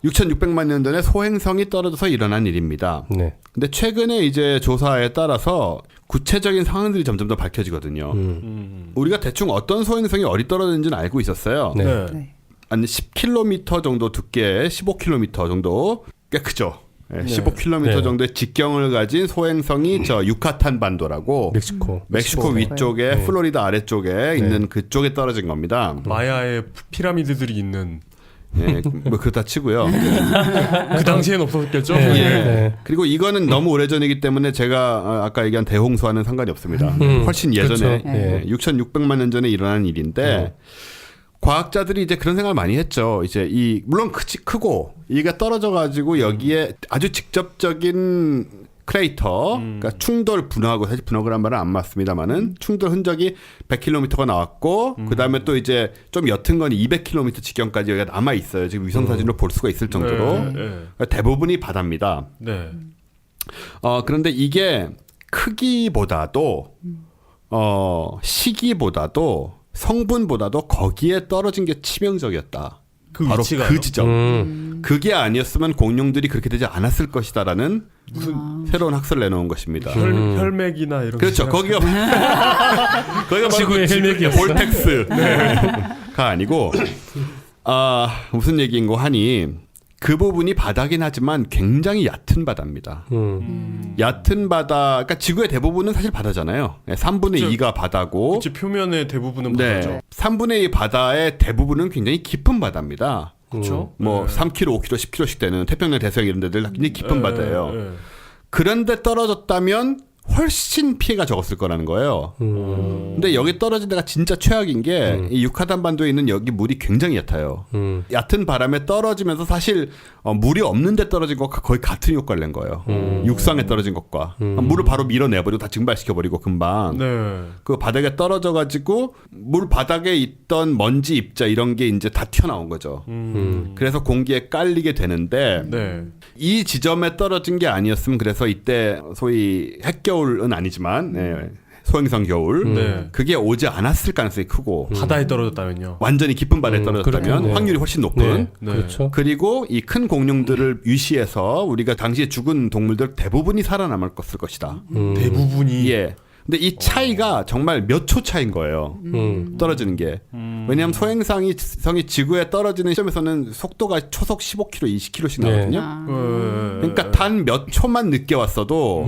6,600만 년 전에 소행성이 떨어져서 일어난 일입니다. 네. 근데 최근에 이제 조사에 따라서 구체적인 상황들이 점점 더 밝혀지거든요. 우리가 대충 어떤 소행성이 어디 떨어졌는지는 알고 있었어요. 네. 네. 네. 한 10km 정도 두께, 15km 정도 꽤 크죠. 네, 15km 네. 정도의 직경을 가진 소행성이 저 유카탄 반도라고 멕시코. 멕시코 위쪽에 네. 플로리다 아래쪽에 있는 그쪽에 떨어진 겁니다. 마야의 피라미드들이 있는 예, 뭐 그렇다 치고요. 그 당시엔 없었겠죠. 네. 예. 네. 그리고 이거는 너무 오래전이기 때문에 제가 아까 얘기한 대홍수와는 상관이 없습니다. 훨씬 예전에 그렇죠. 네. 6,600만 년 전에 일어난 일인데 과학자들이 이제 그런 생각을 많이 했죠. 이제 물론 크고 이게 떨어져 가지고 여기에 아주 직접적인 크레이터, 그러니까 충돌 분화하고 사실 분화구란 말은 안 맞습니다만은 충돌 흔적이 100km가 나왔고 그 다음에 또 이제 좀 옅은 건 200km 지경까지 여기가 남아 있어요. 지금 위성 사진으로 볼 수가 있을 정도로 네. 그러니까 대부분이 바다입니다. 네. 그런데 이게 크기보다도 시기보다도 성분보다도 거기에 떨어진 게 치명적이었다. 그 바로 위치가요? 그 지점. 그게 아니었으면 공룡들이 그렇게 되지 않았을 것이다라는 새로운 학설을 내놓은 것입니다. 혈맥이나 이런 그렇죠. 게 거기가 바로 지구의 그 혈맥이었어. 볼텍스가 아니고 무슨 얘기인고 하니 그 부분이 바다긴 하지만 굉장히 얕은 바다입니다. 얕은 바다, 그러니까 지구의 대부분은 사실 바다잖아요. 3분의 2가 바다고, 그치, 표면의 대부분은 네, 바다죠. 3분의 2 바다의 대부분은 굉장히 깊은 바다입니다. 그렇죠. 뭐 3km, 5km, 10km씩 되는 태평양 대서양 이런 데들 굉장히 깊은 바다예요. 네. 그런데 떨어졌다면 훨씬 피해가 적었을 거라는 거예요. 근데 여기 떨어진 데가 진짜 최악인 게 이 유카탄 반도에 있는 여기 물이 굉장히 얕아요. 얕은 바람에 떨어지면서 사실 물이 없는 데 떨어진 것과 거의 같은 효과를 낸 거예요. 육상에 떨어진 것과 물을 바로 밀어내버리고 다 증발시켜버리고 금방 네. 그 바닥에 떨어져가지고 물 바닥에 있던 먼지 입자 이런 게 이제 다 튀어나온 거죠. 그래서 공기에 깔리게 되는데 네. 이 지점에 떨어진 게 아니었으면 그래서 이때 소위 핵겨울은 아니지만 소행성 겨울 네. 그게 오지 않았을 가능성이 크고 바다에 떨어졌다면요. 완전히 깊은 바다에 떨어졌다면 그렇겠네요. 확률이 훨씬 높은 네. 그렇죠. 그리고 이 큰 공룡들을 위시해서 우리가 당시에 죽은 동물들 대부분이 살아남을 것이다. 대부분이 예. 근데 이 차이가 정말 몇 초 차이인 거예요. 떨어지는 게. 왜냐하면 소행성이 지구에 떨어지는 시점에서는 속도가 초속 15km, 20km씩 나거든요. 그러니까 단 몇 초만 늦게 왔어도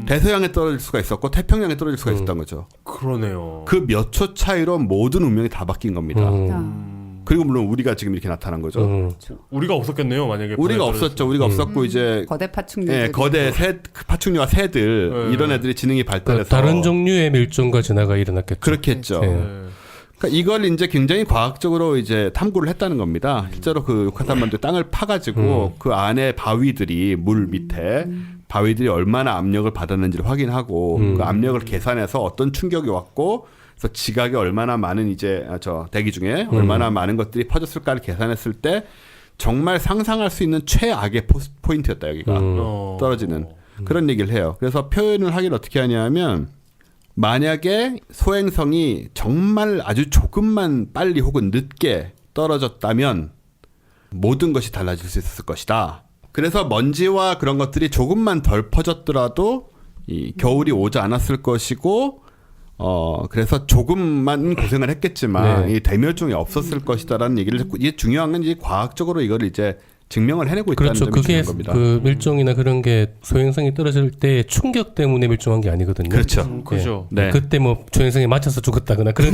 대서양에 떨어질 수가 있었고 태평양에 떨어질 수가 있었던 거죠. 그러네요. 그 몇 초 차이로 모든 운명이 다 바뀐 겁니다. 그리고 물론 우리가 지금 이렇게 나타난 거죠. 우리가 없었겠네요, 만약에. 우리가 없었죠. 우리가 없었고 이제 거대 파충류. 예, 거대 파충류와 새들 이런 애들이 지능이 발달해서 다른 종류의 멸종과 진화가 일어났겠죠. 그렇겠죠. 네. 그러니까 이걸 이제 굉장히 과학적으로 이제 탐구를 했다는 겁니다. 실제로 그 유카탄 반도 땅을 파가지고 그 안에 바위들이 물 밑에 바위들이 얼마나 압력을 받았는지를 확인하고 그 압력을 계산해서 어떤 충격이 왔고 그래서 지각에 얼마나 많은 이제 대기 중에 얼마나 많은 것들이 퍼졌을까를 계산했을 때 정말 상상할 수 있는 최악의 포인트였다 여기가 떨어지는 그런 얘기를 해요. 그래서 표현을 하길 어떻게 하냐면 만약에 소행성이 정말 아주 조금만 빨리 혹은 늦게 떨어졌다면 모든 것이 달라질 수 있었을 것이다. 그래서 먼지와 그런 것들이 조금만 덜 퍼졌더라도 이 겨울이 오지 않았을 것이고 그래서 조금만 고생을 했겠지만 이 대멸종이 없었을 것이다라는 얘기를 했고 이게 중요한 건 이제 과학적으로 이걸 이제 증명을 해내고 있다는 그렇죠. 점이 그게 중요한 겁니다. 그 멸종이나 그런 게 소행성이 떨어질 때 충격 때문에 멸종한 게 아니거든요. 그렇죠. 그죠. 네. 그때 뭐 소행성에 맞춰서 죽었다거나 그런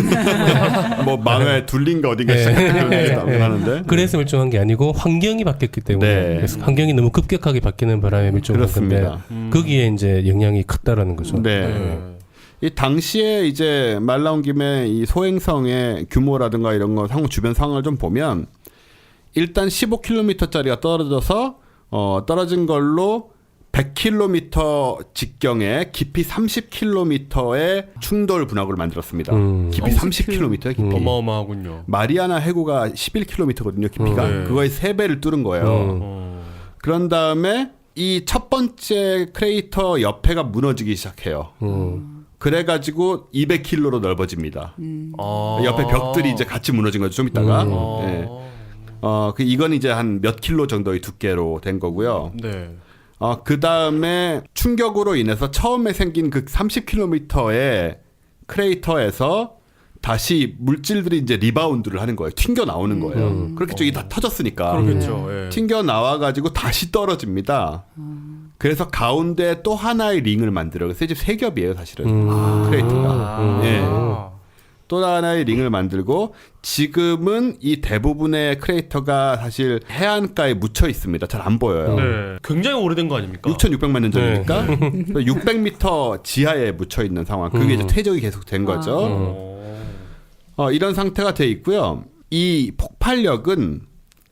뭐 망에 둘린가 어딘가 하는데 그래서 멸종한 게 아니고 환경이 바뀌었기 때문에 네. 그래서 환경이 너무 급격하게 바뀌는 바람에 멸종한 그렇습니다. 건데 거기에 이제 영향이 컸다라는 거죠. 네. 이 당시에 이제 말 나온 김에 이 소행성의 규모라든가 이런 거 주변 상황을 좀 보면 일단 15km짜리가 떨어져서 떨어진 걸로 100km 직경에 깊이 30km의 충돌 분화구를 만들었습니다. 깊이 30km의 깊이. 어마어마하군요. 마리아나 해구가 11km거든요. 깊이가. 네. 그거의 3배를 뚫은 거예요. 그런 다음에 이 첫 번째 크레이터 옆에가 무너지기 시작해요. 그래가지고 200km로 넓어집니다. 옆에 벽들이 이제 같이 무너진 거죠. 좀 있다가. 네. 이건 이제 한 몇 킬로 정도의 두께로 된 거고요. 네. 그 다음에 충격으로 인해서 처음에 생긴 그 30km의 크레이터에서 다시 물질들이 이제 리바운드를 하는 거예요. 튀겨 나오는 거예요. 그렇게 저기 다 터졌으니까. 그렇겠죠. 예. 튀겨 나와가지고 다시 떨어집니다. 그래서 가운데 또 하나의 링을 만들어요. 그래서 이제 세 겹이에요, 사실은. 크레이터가. 예. 또 하나의 링을 만들고 지금은 이 대부분의 크레이터가 사실 해안가에 묻혀 있습니다. 잘 안 보여요. 네. 굉장히 오래된 거 아닙니까? 6,600만 년 전이니까 600m 지하에 묻혀 있는 상황. 그게 이제 퇴적이 계속 된 거죠. 이런 상태가 돼 있고요. 이 폭발력은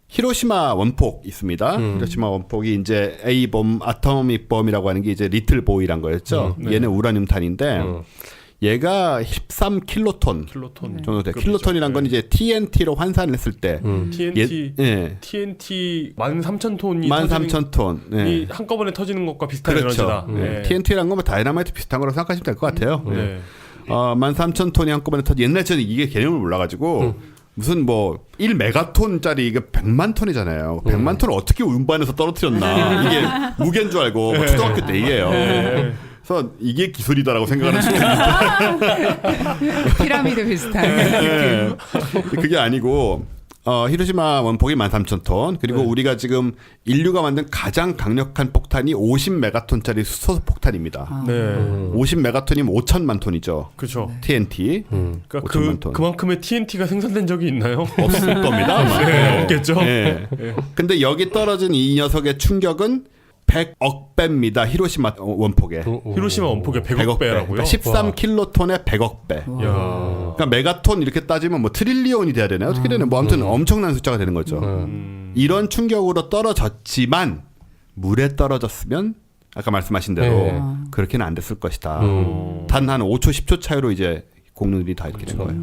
히로시마 원폭 있습니다. 히로시마 원폭이 이제 A범, 아토믹 범이라고 하는 게 이제 리틀 보이란 거였죠. 얘는 우라늄탄인데 얘가 13킬로톤 정도 돼. 킬로톤이란 건 이제 TNT로 환산을 했을 때 TNT 13,000톤이 13,000톤 이 한꺼번에 터지는 것과 비슷한 그렇죠. 에너지다. 네. TNT란 건 뭐 다이너마이트 비슷한 거라고 생각하시면 될 것 같아요. 네. 13,000톤이 한꺼번에 터지. 옛날 저는 이게 개념을 몰라가지고 무슨 뭐 1메가톤짜리 이게 100만 톤이잖아요. 100만 톤을 어떻게 운반해서 떨어뜨렸나. 이게 무게인 줄 알고 뭐 초등학교 때 얘기해요. 그래서 이게 기술이다라고 생각하는 친구들. 피라미드 비슷한 느낌. 그게 아니고 히로시마 원폭이 13,000톤 그리고 우리가 지금 인류가 만든 가장 강력한 폭탄이 50메가톤짜리 수소 폭탄입니다. 네. 50메가톤이면 5천만 톤이죠. 그렇죠. TNT. 그러니까 5천만 톤. 그만큼의 TNT가 생산된 적이 있나요? 없을 겁니다. 아마. 네, 없겠죠. 네. 근데 여기 떨어진 이 녀석의 충격은 100억 배입니다. 히로시마 원폭에. 히로시마 원폭의 100억 배라고요? 13킬로톤의 100억 배. 야. 그러니까 메가톤 이렇게 따지면 뭐 트릴리온이 돼야 되나요? 어떻게 되나요? 뭐 아무튼 엄청난 숫자가 되는 거죠. 이런 충격으로 떨어졌지만 물에 떨어졌으면 아까 말씀하신 대로 그렇게는 안 됐을 것이다. 단 한 5초 10초 차이로 이제 공룡들이 다 이렇게 된 거예요.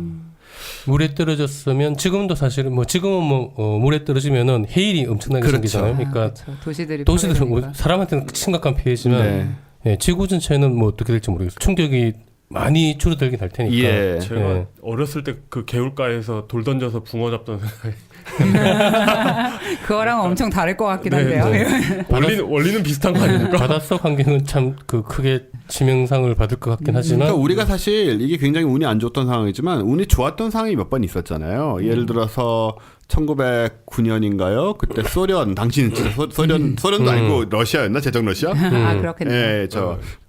물에 떨어졌으면 지금도 사실은 뭐 지금은 뭐 물에 떨어지면은 해일이 엄청나게 그렇죠. 생기잖아요. 그러니까 도시들은 도시들은 사람한테는 심각한 피해지만 예, 지구 전체는 뭐 어떻게 될지 모르겠어요. 충격이 많이 줄어들긴 할 테니까. 예. 제가 어렸을 때 그 개울가에서 돌 던져서 붕어 잡던 생각이. 그거랑 엄청 다를 것 같긴 한데요. 원리는 비슷한 거 아닙니까? 바닷속 환경은 참 그 크게 치명상을 받을 것 같긴 하지만 그러니까 우리가 사실 이게 굉장히 운이 안 좋았던 상황이지만 운이 좋았던 상황이 몇 번 있었잖아요. 예를 들어서 1909년인가요? 그때 소련, 당신은 진짜 소련도 아니고 러시아였나? 제정 러시아? 아, 그렇겠네요. 예,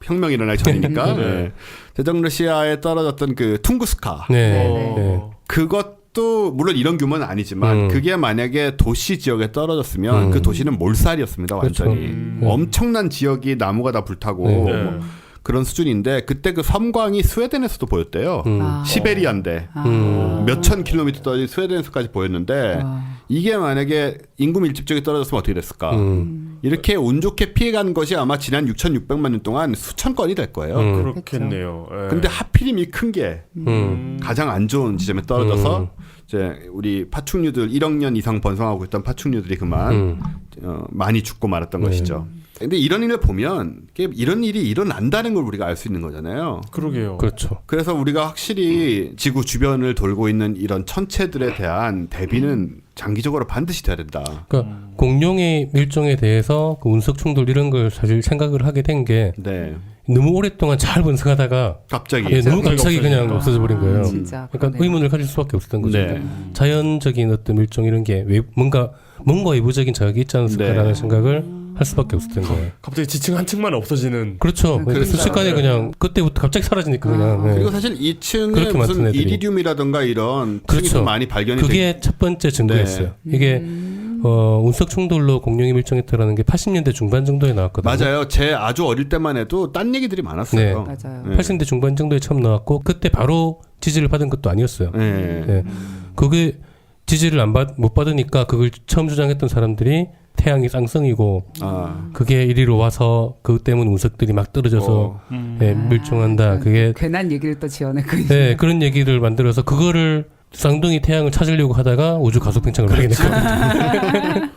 혁명이 일어나기 전이니까. 예. 제정 러시아에 떨어졌던 그 퉁구스카. 네. 그것도 물론 이런 규모는 아니지만 그게 만약에 도시 지역에 떨어졌으면 그 도시는 몰살이었습니다. 완전히. 엄청난 지역이 나무가 다 불타고 뭐 그런 수준인데 그때 그 섬광이 스웨덴에서도 보였대요. 시베리아인데 몇천 킬로미터 떨어진 스웨덴에서까지 보였는데 이게 만약에 인구 밀집지역에 떨어졌으면 어떻게 됐을까? 이렇게 운 좋게 피해간 것이 아마 지난 6,600만 년 동안 수천 건이 될 거예요. 그렇겠네요. 예. 근데 하필이면 이 큰 게 가장 안 좋은 지점에 떨어져서 이제 우리 파충류들 1억 년 이상 번성하고 있던 파충류들이 그만 많이 죽고 말았던 것이죠. 근데 이런 일을 보면 이런 일이 일어난다는 걸 우리가 알 수 있는 거잖아요. 그러게요. 그렇죠. 그래서 우리가 확실히 지구 주변을 돌고 있는 이런 천체들에 대한 대비는 장기적으로 반드시 돼야 된다. 그러니까 공룡의 밀종에 대해서 그 운석 충돌 이런 걸 사실 생각을 하게 된 게 네. 너무 오랫동안 잘 분석하다가 갑자기 예, 너무 갑자기 그냥 없어져 버린 거예요. 진짜. 그러니까 의문을 가질 수밖에 없었던 거죠. 네. 자연적인 어떤 밀종 이런 게 뭔가 외부적인 자극이 있지 않았을까라는 생각을 할 수밖에 없었던 거예요. 갑자기 지층 한 층만 없어지는. 그렇죠. 그렇죠. 순식간에 그냥 그때부터 갑자기 사라지니까 그냥. 네. 그리고 사실 2층에 그렇게 무슨 많던 애들이. 이리듐이라든가 이런 층이 그렇죠. 좀 많이 발견이 그게 첫 번째 증거였어요. 이게 운석 충돌로 공룡이 밀종했다라는 게 80년대 중반 정도에 나왔거든요. 맞아요. 제 아주 어릴 때만 해도 딴 얘기들이 많았어요. 네. 맞아요. 네. 80년대 중반 정도에 처음 나왔고 그때 바로 지지를 받은 것도 아니었어요. 네. 네. 그게 지지를 못 받으니까 그걸 처음 주장했던 사람들이 태양이 쌍성이고 그게 이리로 와서 그것 때문에 운석들이 막 떨어져서 밀종한다. 그게 괜한 얘기를 또 지어냈군요. 네, 그런 얘기를 만들어서 그거를 쌍둥이 태양을 찾으려고 하다가 우주 가속 팽창을 하게 됐거든요.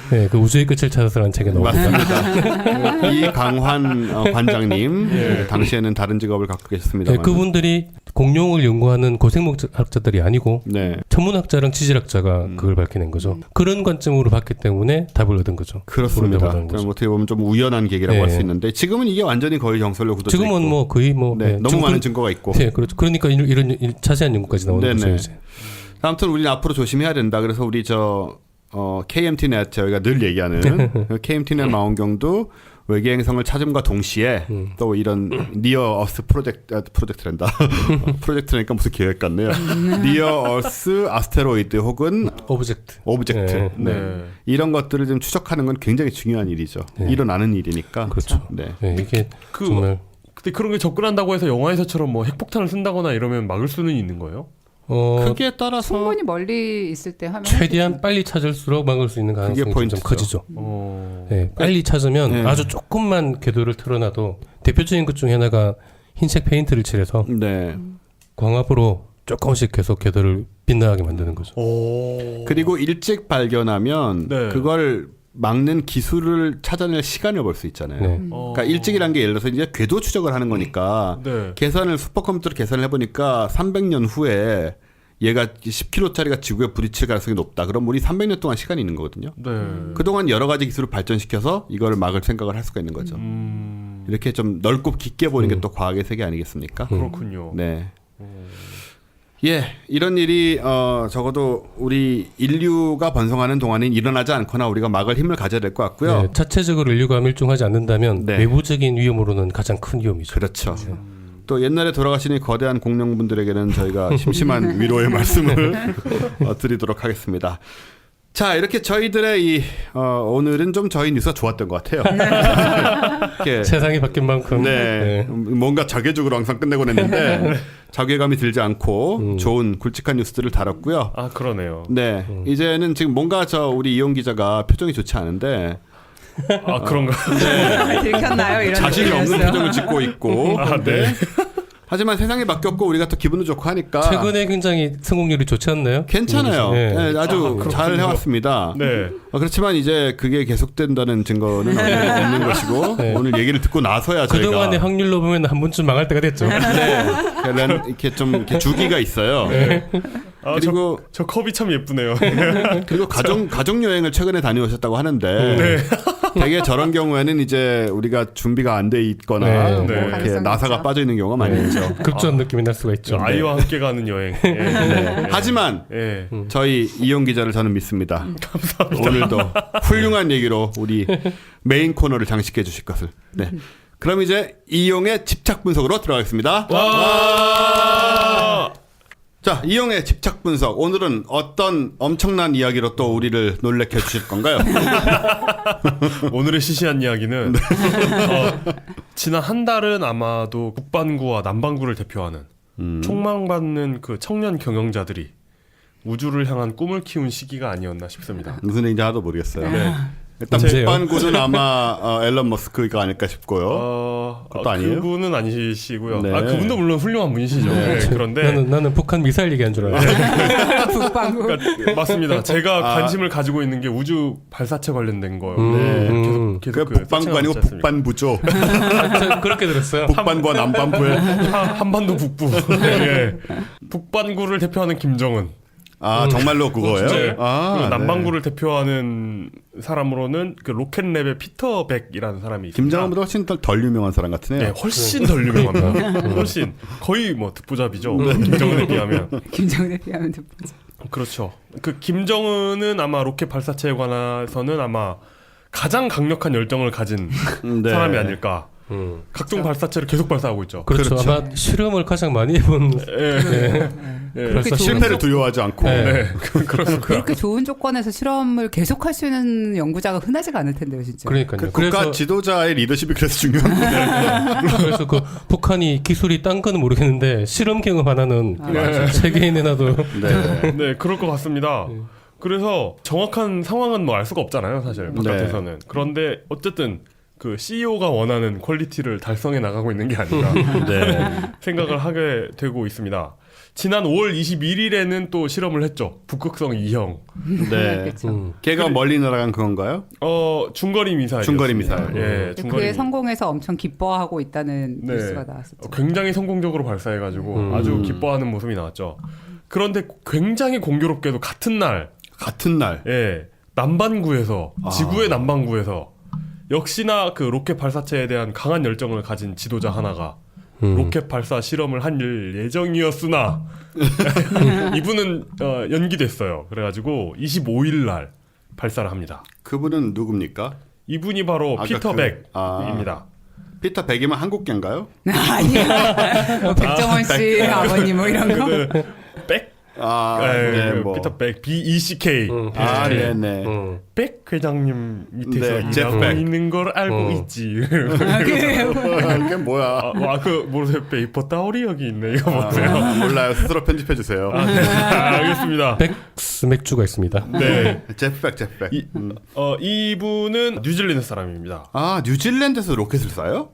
네, 그 우주의 끝을 찾아서라는 책에 나옵니다. 맞습니다. 이강환 관장님 당시에는 다른 직업을 갖고 계셨습니다. 네, 그분들이 공룡을 연구하는 고생물학자들이 아니고 천문학자랑 지질학자가 그걸 밝혀낸 거죠. 그런 관점으로 봤기 때문에 답을 얻은 거죠. 그렇습니다. 그럼 어떻게 보면 좀 우연한 계기라고 할 수 있는데 지금은 이게 완전히 거의 정설로 굳어져 있고 지금은 뭐 거의 너무 많은 증거가 있고. 네, 그렇죠. 그러니까 이런 자세한 연구까지 나오는 거죠. 이제. 아무튼 우리는 앞으로 조심해야 된다. 그래서 우리 KMTnet 저희가 늘 얘기하는 KMTnet 망원경도 외계 행성을 찾음과 동시에 또 이런 니어 어스 프로젝트란다. 프로젝트라니까 무슨 계획 같네요. 니어 어스 아스테로이드 혹은 오브젝트. 네. 이런 것들을 좀 추적하는 건 굉장히 중요한 일이죠. 일어나는 일이니까. 그렇죠. 네. 이게 정말. 근데 그런 게 접근한다고 해서 영화에서처럼 뭐 핵폭탄을 쓴다거나 이러면 막을 수는 있는 거예요? 크기에 따라서 충분히 멀리 있을 때 하면 최대한 빨리 찾을수록 막을 수 있는 가능성이 좀 커지죠. 네, 빨리 찾으면 아주 조금만 궤도를 틀어놔도 대표적인 것 중에 하나가 흰색 페인트를 칠해서 광합으로 조금씩 계속 궤도를 빛나게 만드는 거죠. 그리고 일찍 발견하면 그걸 막는 기술을 찾아낼 시간을 벌 수 있잖아요. 그러니까 일찍이란 게 예를 들어서 이제 궤도 추적을 하는 거니까 계산을 슈퍼컴퓨터로 계산을 해보니까 300년 후에 얘가 10km짜리가 지구에 부딪힐 가능성이 높다. 그럼 우리 300년 동안 시간이 있는 거거든요. 그동안 여러 가지 기술을 발전시켜서 이거를 막을 생각을 할 수가 있는 거죠. 이렇게 좀 넓고 깊게 보는 게 또 과학의 세계 아니겠습니까? 그렇군요. 네. 이런 일이 적어도 우리 인류가 번성하는 동안엔 일어나지 않거나 우리가 막을 힘을 가져야 될 것 같고요. 네, 자체적으로 인류가 밀종하지 않는다면 외부적인 위험으로는 가장 큰 위험이죠. 그렇죠. 또 옛날에 돌아가신 거대한 공룡분들에게는 저희가 심심한 위로의 말씀을 드리도록 하겠습니다. 자, 이렇게 저희들의 오늘은 좀 저희 뉴스가 좋았던 것 같아요. 이렇게, 세상이 바뀐 만큼. 네, 뭔가 자괴적으로 항상 끝내곤 했는데 자괴감이 들지 않고 좋은 굵직한 뉴스들을 다뤘고요. 아, 그러네요. 네, 이제는 지금 뭔가 우리 이용 기자가 표정이 좋지 않은데 아, 그런가? 들켰나요? 이런 자신이 없는 느낌이었어요. 표정을 짓고 있고. 아, 네. 하지만 세상이 바뀌었고 우리가 또 기분도 좋고 하니까 최근에 굉장히 성공률이 좋지 않나요? 괜찮아요. 네. 네, 아주 잘 해왔습니다. 네. 그렇지만 이제 그게 계속된다는 증거는 없는 것이고 네. 오늘 얘기를 듣고 나서야 저희가 그동안의 확률로 보면 한 번쯤 망할 때가 됐죠. 이렇게 좀 이렇게 주기가 있어요. 아, 그리고 저 컵이 참 예쁘네요. 그리고 가족 여행을 최근에 다녀오셨다고 하는데 되게 저런 경우에는 이제 우리가 준비가 안 돼 있거나 네. 뭐 네. 이렇게 가능성이 나사가 있죠. 빠져 있는 경우가 많이 있죠. 급조한 느낌이 날 수가 있죠. 아이와 함께 가는 여행. 예. 네. 하지만 예. 저희 이용 기자를 저는 믿습니다. 감사합니다. 오늘도 훌륭한 얘기로 우리 메인 코너를 장식해 주실 것을. 네. 그럼 이제 이용의 집착 분석으로 들어가겠습니다. 와! 자, 이용의 집착 분석. 오늘은 어떤 엄청난 이야기로 또 우리를 놀래켜 주실 건가요? 오늘의 시시한 이야기는 지난 한 달은 아마도 북반구와 남반구를 대표하는 촉망받는 그 청년 경영자들이 우주를 향한 꿈을 키운 시기가 아니었나 싶습니다. 무슨 얘기인지 하나도 모르겠어요. 네. 일단 문제요. 북반구는 아마 앨런 머스크가 아닐까 싶고요. 그것도 아니에요? 그분은 아니시고요. 네. 아, 그분도 물론 훌륭한 분이시죠. 네, 그런데 나는 북한 미사일 얘기한 줄 알았어요. 북방구. 그러니까 맞습니다. 제가 관심을 가지고 있는 게 우주 발사체 관련된 거예요. 네. 계속 그 북반구 아니고 세팅하고 있지 않습니까? 북반부죠. 저 그렇게 들었어요. 북반부와 남반부에. 한반도 북부. 예. 북반구를 대표하는 김정은. 아, 정말로 그거예요? 네. 아, 그리고 네. 남반구를 대표하는 사람으로는 그 로켓랩의 피터 백이라는 사람이 있습니다. 김정은보다 훨씬 덜 유명한 사람 같으네요. 네, 훨씬 덜 유명합니다. 훨씬 거의 뭐 듣보잡이죠. 김정은에 비하면. 김정은에 비하면 듣보잡. 그렇죠. 그 김정은은 아마 로켓 발사체에 관해서는 아마 가장 강력한 열정을 가진 네. 사람이 아닐까. 각종 발사체를 계속 발사하고 있죠. 그렇죠. 그렇죠. 아마 실험을 가장 많이 해본. 예. 그래서 좋은 실패를 두려워하지 않고. 네. 그렇습니다. 그렇게 좋은 조건에서 실험을 계속할 수 있는 연구자가 흔하지가 않을 텐데요, 진짜. 그러니까요. 그 국가 지도자의 리더십이 그래서 중요한 거예요. 그래서 그 북한이 기술이 딴 거는 모르겠는데 실험 경험 하나는 세계에 내놔도 네. 네, 그럴 것 같습니다. 그래서 정확한 상황은 뭐 알 수가 없잖아요, 사실 바깥에서는. 그런데 어쨌든 그 CEO가 원하는 퀄리티를 달성해 나가고 있는 게 아닌가 네. 생각을 하게 되고 있습니다. 지난 5월 21일에는 또 실험을 했죠. 북극성 2형. 네. 그렇죠. 걔가 멀리 날아간 그건가요? 중거리 미사일. 중거리 미사일. 예, 중거리. 그의 성공에서 엄청 기뻐하고 있다는 네. 뉴스가 나왔었죠. 굉장히 성공적으로 발사해가지고 아주 기뻐하는 모습이 나왔죠. 그런데 굉장히 공교롭게도 같은 날, 예, 남반구에서 지구의 남반구에서 역시나 그 로켓 발사체에 대한 강한 열정을 가진 지도자 하나가 로켓 발사 실험을 할 예정이었으나 이분은 연기됐어요. 그래가지고 25일 날 발사를 합니다. 그분은 누굽니까? 이분이 바로 아까 피터 그- 백입니다. 피터 백이면 한국계인가요? 아니야. 뭐 백정원 씨 아버님 뭐 이런 거. 백? 아, 네, 네, 그 뭐. 피터 백, BECK. 아, 예. 네네. 백 회장님 밑에서 네, 제프 일하고 백. 있는 걸 알고 있지. 그게 뭐야? 모르세요? 페이퍼 따오리 여기 있네. 이거 보세요. 몰라요. 스스로 편집해 주세요. 알겠습니다. 백스 맥주가 있습니다. 네. 제프백. 이분은 뉴질랜드 사람입니다. 아, 뉴질랜드에서 로켓을 쏴요?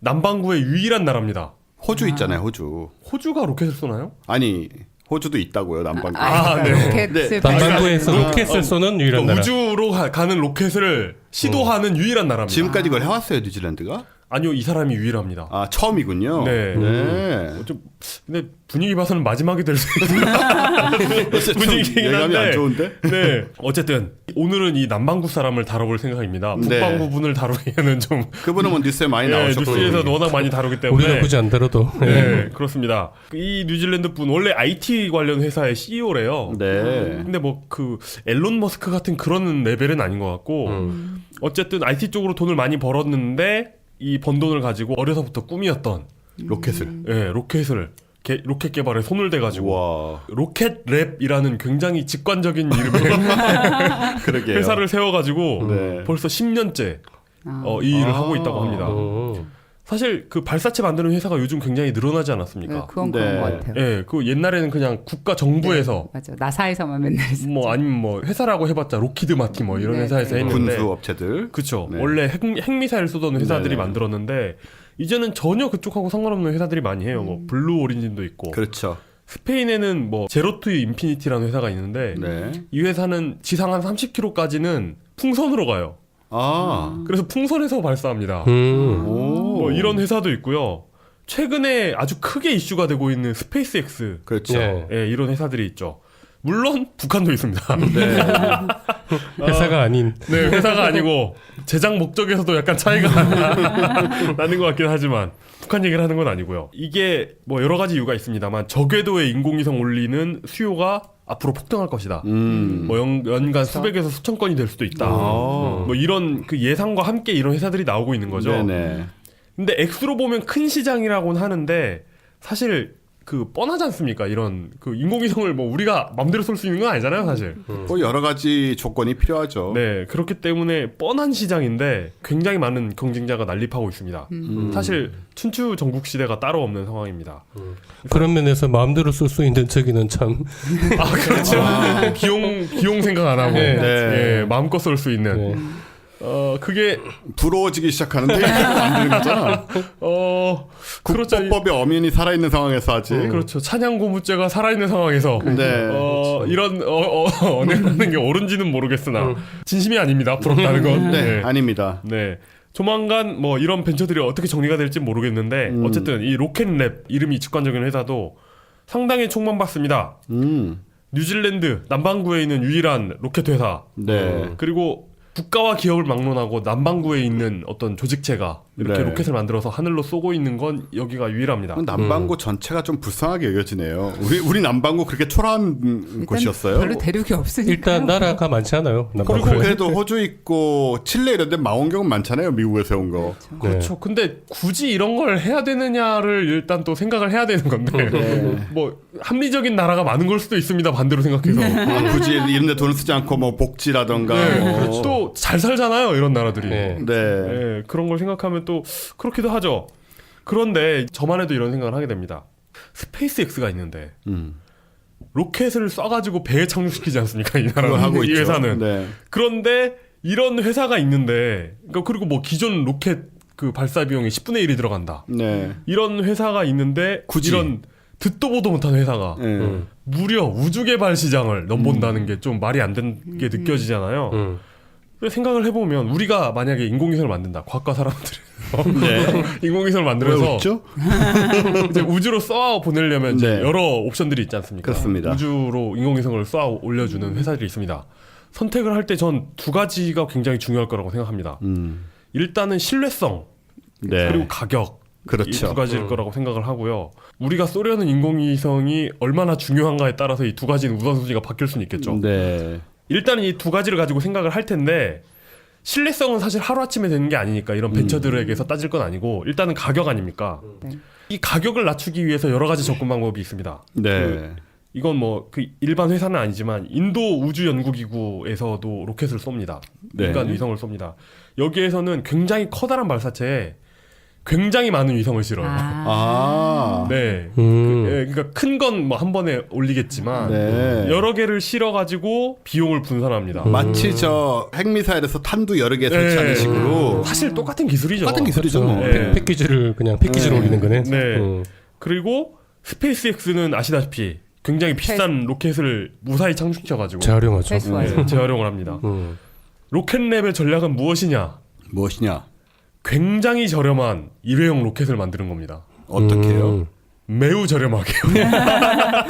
남반구의 유일한 나라입니다. 호주 있잖아요, 호주. 호주가 로켓을 쏘나요? 아니, 호주도 있다고요, 남반구. 네. 로켓을 남반구에서 로켓을 쏘는 유일한 나라. 우주로 가는 로켓을 시도하는 유일한 나라입니다. 지금까지 그걸 해왔어요, 뉴질랜드가? 아니요, 이 사람이 유일합니다. 아, 처음이군요. 네. 네. 좀 근데 분위기 봐서는 마지막이 될 수 있는 분위기긴 예감이 안 한데. 좋은데? 네. 어쨌든 오늘은 이 남반구 사람을 다뤄볼 생각입니다. 네. 북반구 분을 다루기에는 좀 그분은 뭐 뉴스에 많이 나오셨고. 뉴스에서 워낙 많이 다루기 때문에. 우리가 굳이 안 다뤄도. 네, 그렇습니다. 이 뉴질랜드 분 원래 IT 관련 회사의 CEO래요. 네. 근데 뭐 그 앨런 머스크 같은 그런 레벨은 아닌 것 같고 어쨌든 IT 쪽으로 돈을 많이 벌었는데 이 번 돈을 가지고 어려서부터 꿈이었던 로켓을. 예, 로켓을 로켓 개발에 손을 대가지고 와. 로켓 랩이라는 굉장히 직관적인 이름의 그러게요. 회사를 세워가지고 네. 벌써 10년째 이 일을 하고 있다고 합니다. 사실 그 발사체 만드는 회사가 요즘 굉장히 늘어나지 않았습니까? 네, 그건 그런 것 같아요. 예, 그 옛날에는 그냥 국가 정부에서 맞아. 나사에서만 맨날 했었죠. 뭐 아니면 뭐 회사라고 해봤자 로키드 마틴 뭐 이런 네, 회사에서 네. 했는데 군수 업체들. 그쵸. 네. 원래 핵미사일 쏘던 회사들이 네. 만들었는데 이제는 전혀 그쪽하고 상관없는 회사들이 많이 해요. 뭐 블루 오리진도 있고. 그렇죠. 스페인에는 뭐 제로투 인피니티라는 회사가 있는데 네. 이 회사는 지상 한 30km까지는 풍선으로 가요. 아. 그래서 풍선에서 발사합니다. 오. 뭐 이런 회사도 있고요. 최근에 아주 크게 이슈가 되고 있는 스페이스X. 그렇죠. 예. 예, 이런 회사들이 있죠. 물론 북한도 있습니다. 네. 회사가 아닌. 네, 회사가 아니고 제작 목적에서도 약간 차이가 나는 것 같긴 하지만 북한 얘기를 하는 건 아니고요. 이게 뭐 여러 가지 이유가 있습니다만 저궤도에 인공위성 올리는 수요가 앞으로 폭등할 것이다. 뭐 연간 수백에서 수천 건이 될 수도 있다. 뭐 이런 그 예상과 함께 이런 회사들이 나오고 있는 거죠. 네네. 근데 액수로 보면 큰 시장이라고는 하는데 사실 그 뻔하지 않습니까? 이런 그 인공위성을 뭐 우리가 맘대로 쏠 수 있는 건 아니잖아요, 사실. 뭐 여러 가지 조건이 필요하죠. 네, 그렇기 때문에 뻔한 시장인데 굉장히 많은 경쟁자가 난립하고 있습니다. 사실 춘추 전국 시대가 따로 없는 상황입니다. 그런 면에서 마음대로 쓸 수 있는 저기는 참. 아, 그렇죠. 비용 생각 안 하고 네. 예, 마음껏 쏠 수 있는. 네. 그게 부러워지기 시작하는데 이거 안 되는 거잖아. 그렇죠. 국법이 엄연히 살아있는 상황에서 하지. 그렇죠. 찬양 고무죄가 살아있는 상황에서 네. 이런 언행하는 게 옳은지는 모르겠으나 진심이 아닙니다. 부럽다는 건. 네, 아닙니다. 네. 조만간 뭐 이런 벤처들이 어떻게 정리가 될지 모르겠는데 어쨌든 이 로켓랩 이름이 직관적인 회사도 상당히 촉망받습니다. 뉴질랜드 남반구에 있는 유일한 로켓 회사. 네. 그리고 국가와 기업을 막론하고 남반구에 있는 어떤 조직체가 이렇게 네. 로켓을 만들어서 하늘로 쏘고 있는 건 여기가 유일합니다. 남반구 전체가 좀 불쌍하게 여겨지네요. 우리 남반구 그렇게 초라한 곳이었어요. 별로 대륙이 없으니까. 일단 나라가 많지 않아요. 그리고 남반구에. 그래도 호주 있고 칠레 이런 데 망원경은 많잖아요. 미국에서 온 거. 그렇죠. 근데 굳이 이런 걸 해야 되느냐를 일단 또 생각을 해야 되는 건데 뭐 합리적인 나라가 많은 걸 수도 있습니다. 반대로 생각해서. 굳이 이런 데 돈을 쓰지 않고 뭐 복지라던가 그렇죠. 또 잘 살잖아요. 이런 나라들이. 네. 네. 예, 그런 걸 생각하면 또 그렇기도 하죠. 그런데 저만 해도 이런 생각을 하게 됩니다. 스페이스X가 있는데 로켓을 쏴가지고 배에 착륙시키지 않습니까? 이 그걸 나라는 하고 이 있죠. 회사는. 네. 그런데 이런 회사가 있는데 그러니까 그리고 뭐 기존 로켓 그 발사 비용이 10분의 1이 들어간다. 네. 이런 회사가 있는데 굳이. 이런 듣도 보도 못한 회사가 네. 무려 우주 개발 시장을 넘본다는 게 좀 말이 안 되는 게 느껴지잖아요. 그래서 생각을 해보면 우리가 만약에 인공위성을 만든다. 과학과 사람들이 인공위성을 왜 만들어서 웃죠? 이제 우주로 쏘아 보내려면 이제 네. 여러 옵션들이 있지 않습니까? 그렇습니다. 우주로 인공위성을 쏘아 올려주는 회사들이 있습니다. 선택을 할 때 전 두 가지가 굉장히 중요할 거라고 생각합니다. 일단은 신뢰성 네. 그리고 가격 그렇죠. 이 두 가지일 거라고 생각을 하고요. 우리가 쏘려는 인공위성이 얼마나 중요한가에 따라서 이 두 가지는 우선순위가 바뀔 수는 있겠죠. 네. 일단은 이 두 가지를 가지고 생각을 할 텐데 신뢰성은 사실 하루아침에 되는 게 아니니까 이런 벤처들에게서 따질 건 아니고 일단은 가격 아닙니까? 네. 이 가격을 낮추기 위해서 여러 가지 접근 방법이 있습니다. 네. 이건 뭐 그 일반 회사는 아니지만 인도 우주연구기구에서도 로켓을 쏩니다. 네. 민간 위성을 쏩니다. 여기에서는 굉장히 커다란 발사체에 굉장히 많은 위성을 실어요. 아. 네. 그러니까 큰 건 뭐 한 번에 올리겠지만 네. 여러 개를 실어가지고 비용을 분산합니다. 마치 저 핵미사일에서 탄두 여러 개 설치하는 식으로 사실 똑같은 기술이죠. 똑같은 기술이죠. 뭐. 네. 패키지를 그냥 패키지로 올리는 거네. 네. 그리고 스페이스X는 아시다시피 굉장히 비싼 로켓을 무사히 착륙시켜가지고 재활용하죠. 패스와죠. 재활용을 합니다. 로켓랩의 전략은 무엇이냐? 무엇이냐? 굉장히 저렴한 일회용 로켓을 만드는 겁니다. 어떻게요? 매우 저렴하게요.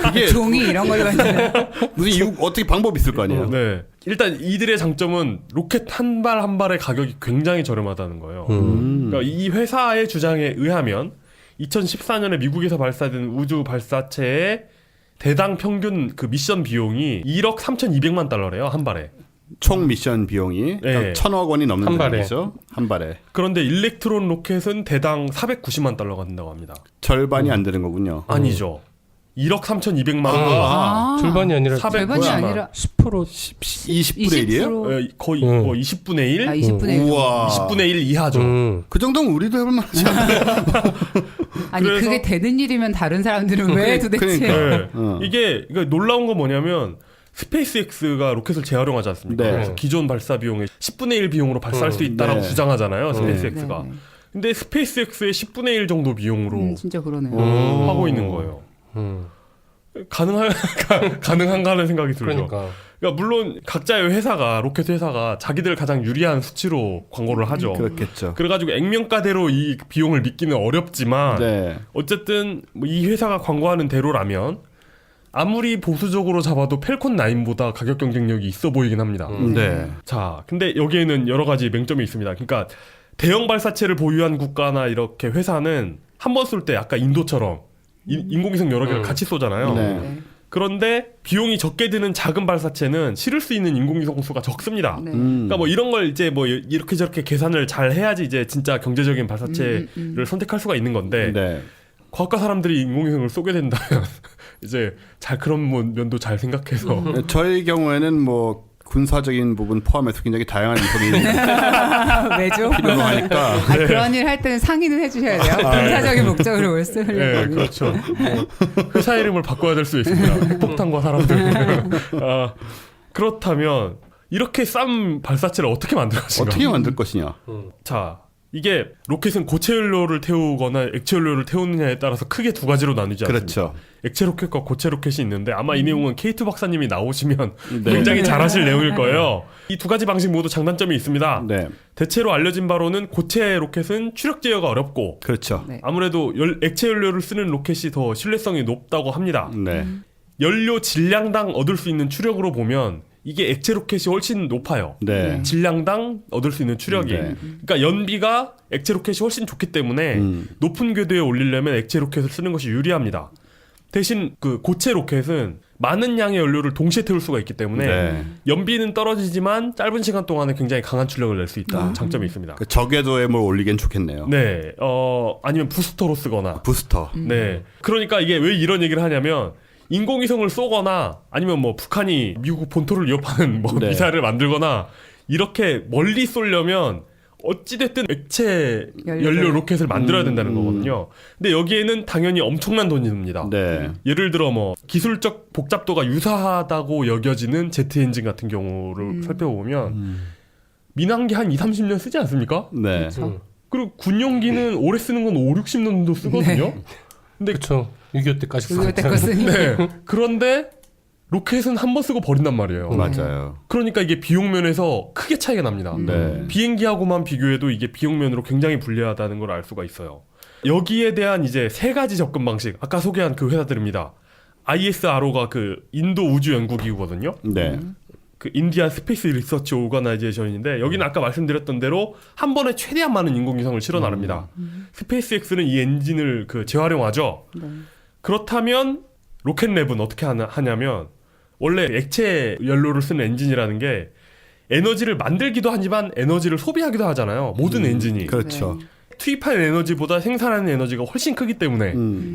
그게 종이 이런 걸로 만드는. 무슨 이유 어떻게 방법이 있을 거 아니에요? 네. 일단 이들의 장점은 로켓 한 발 한 발의 가격이 굉장히 저렴하다는 거예요. 그러니까 이 회사의 주장에 의하면 2014년에 미국에서 발사된 우주 발사체의 대당 평균 그 미션 비용이 1억 3,200만 달러래요. 한 발에. 총 미션 비용이 네. 1,000억 원이 넘는 한 발에. 거죠. 한 발에. 그런데 일렉트론 로켓은 대당 490만 달러가 된다고 합니다. 절반이 안 되는 거군요. 아니죠. 1억 3,200만 원. 절반이 아니라 490만. 절반이 아니라 10% 20분의 1이에요? 거의 뭐 20분의 1? 20분의 1. 우와. 20분의 1 이하죠. 그 정도면 우리도 해볼 만하지 않나요? 아니 그래서- 그게 되는 일이면 다른 사람들은 왜 도대체? 네. 어. 이게 놀라운 건 뭐냐면 스페이스X가 로켓을 재활용하지 않습니까? 네. 그래서 기존 발사 비용의 10분의 1 비용으로 발사할 수 있다라고 네. 주장하잖아요. 스페이스X가. 네, 네. 근데 스페이스X의 10분의 1 정도 비용으로 진짜 그러네요. 하고 있는 거예요. 가능한가 하는 생각이 들죠. 그러니까 물론 각자의 회사가 로켓 회사가 자기들 가장 유리한 수치로 광고를 하죠. 그렇겠죠. 그래가지고 액면가대로 이 비용을 믿기는 어렵지만 네. 어쨌든 뭐이 회사가 광고하는 대로라면 아무리 보수적으로 잡아도 펠콘 9보다 가격 경쟁력이 있어 보이긴 합니다. 네. 자, 근데 여기에는 여러 가지 맹점이 있습니다. 그러니까 대형 발사체를 보유한 국가나 이렇게 회사는 한 번 쏠 때 아까 인도처럼 인공위성 여러 개를 같이 쏘잖아요. 네. 네. 그런데 비용이 적게 드는 작은 발사체는 실을 수 있는 인공위성 수가 적습니다. 네. 그러니까 뭐 이런 걸 이제 뭐 이렇게 저렇게 계산을 잘 해야지 이제 진짜 경제적인 발사체를 선택할 수가 있는 건데 네. 과학과 사람들이 인공위성을 쏘게 된다면 이제 잘 그런 면도 잘 생각해서 저희 경우에는 뭐 군사적인 부분 포함해서 굉장히 다양한 위성이 왜죠? 필요로 하니까 아, 그런 일 할 때는 상의는 해주셔야 돼요. 군사적인 목적으로 뭘 네, 쓰려고. 그렇죠. 회사 이름을 바꿔야 될 수 있습니다. 핵폭탄과 사람들. 그렇다면 이렇게 싼 발사체를 어떻게 만들 것인가? 어떻게 만들 것이냐. 자, 이게 로켓은 고체 연료를 태우거나 액체 연료를 태우느냐에 따라서 크게 두 가지로 나뉘지 않습니까? 그렇죠. 액체 로켓과 고체 로켓이 있는데 아마 이 내용은 K2 박사님이 나오시면 네. 굉장히 잘하실 내용일 거예요. 이 두 가지 방식 모두 장단점이 있습니다. 네. 대체로 알려진 바로는 고체 로켓은 추력 제어가 어렵고 그렇죠. 네. 아무래도 액체 연료를 쓰는 로켓이 더 신뢰성이 높다고 합니다. 네. 연료 질량당 얻을 수 있는 추력으로 보면 이게 액체 로켓이 훨씬 높아요. 네. 질량당 얻을 수 있는 추력이. 네. 그러니까 연비가 액체 로켓이 훨씬 좋기 때문에 높은 궤도에 올리려면 액체 로켓을 쓰는 것이 유리합니다. 대신 그 고체 로켓은 많은 양의 연료를 동시에 태울 수가 있기 때문에 네. 연비는 떨어지지만 짧은 시간 동안에 굉장히 강한 출력을 낼 수 있다. 장점이 있습니다. 그 저궤도에 뭘 올리긴 좋겠네요. 네, 아니면 부스터로 쓰거나. 부스터. 네. 그러니까 이게 왜 이런 얘기를 하냐면 인공위성을 쏘거나 아니면 뭐 북한이 미국 본토를 위협하는 뭐 네. 미사일을 만들거나 이렇게 멀리 쏘려면 어찌됐든 액체 연료 로켓을 만들어야 된다는 거거든요. 근데 여기에는 당연히 엄청난 돈이 듭니다. 네. 예를 들어 뭐 기술적 복잡도가 유사하다고 여겨지는 제트 엔진 같은 경우를 살펴보면 민항기 한 2-30년 쓰지 않습니까? 네. 그리고 군용기는 오래 쓰는 건 5-60년도 쓰거든요. 근데 그렇죠. 6.25 때까지 그거 때거 쓰니. 네. 그런데 로켓은 한 번 쓰고 버린단 말이에요. 맞아요. 그러니까 이게 비용 면에서 크게 차이가 납니다. 네. 비행기하고만 비교해도 이게 비용 면으로 굉장히 불리하다는 걸 알 수가 있어요. 여기에 대한 이제 세 가지 접근 방식. 아까 소개한 그 회사들입니다. ISRO가 그 인도 우주 연구 기구거든요. 네. 그 인디안 스페이스 리서치 오거나이제이션인데 여기는 아까 말씀드렸던 대로 한 번에 최대한 많은 인공위성을 실어 나릅니다. 스페이스X는 이 엔진을 그 재활용하죠. 그렇다면 로켓랩은 어떻게 하냐면 원래 액체 연료를 쓰는 엔진이라는 게 에너지를 만들기도 하지만 에너지를 소비하기도 하잖아요. 모든 엔진이. 그렇죠. 투입하는 에너지보다 생산하는 에너지가 훨씬 크기 때문에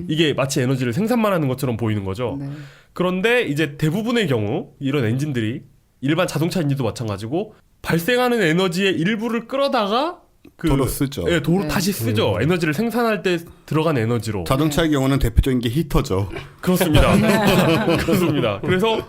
이게 마치 에너지를 생산만 하는 것처럼 보이는 거죠. 네. 그런데 이제 대부분의 경우 이런 엔진들이 일반 자동차 엔진도 마찬가지고 발생하는 에너지의 일부를 끌어다가 도로 쓰죠. 예, 도로 네. 다시 쓰죠. 에너지를 생산할 때 들어간 에너지로. 자동차의 경우는 대표적인 게 히터죠. 그렇습니다. 그렇습니다. 그래서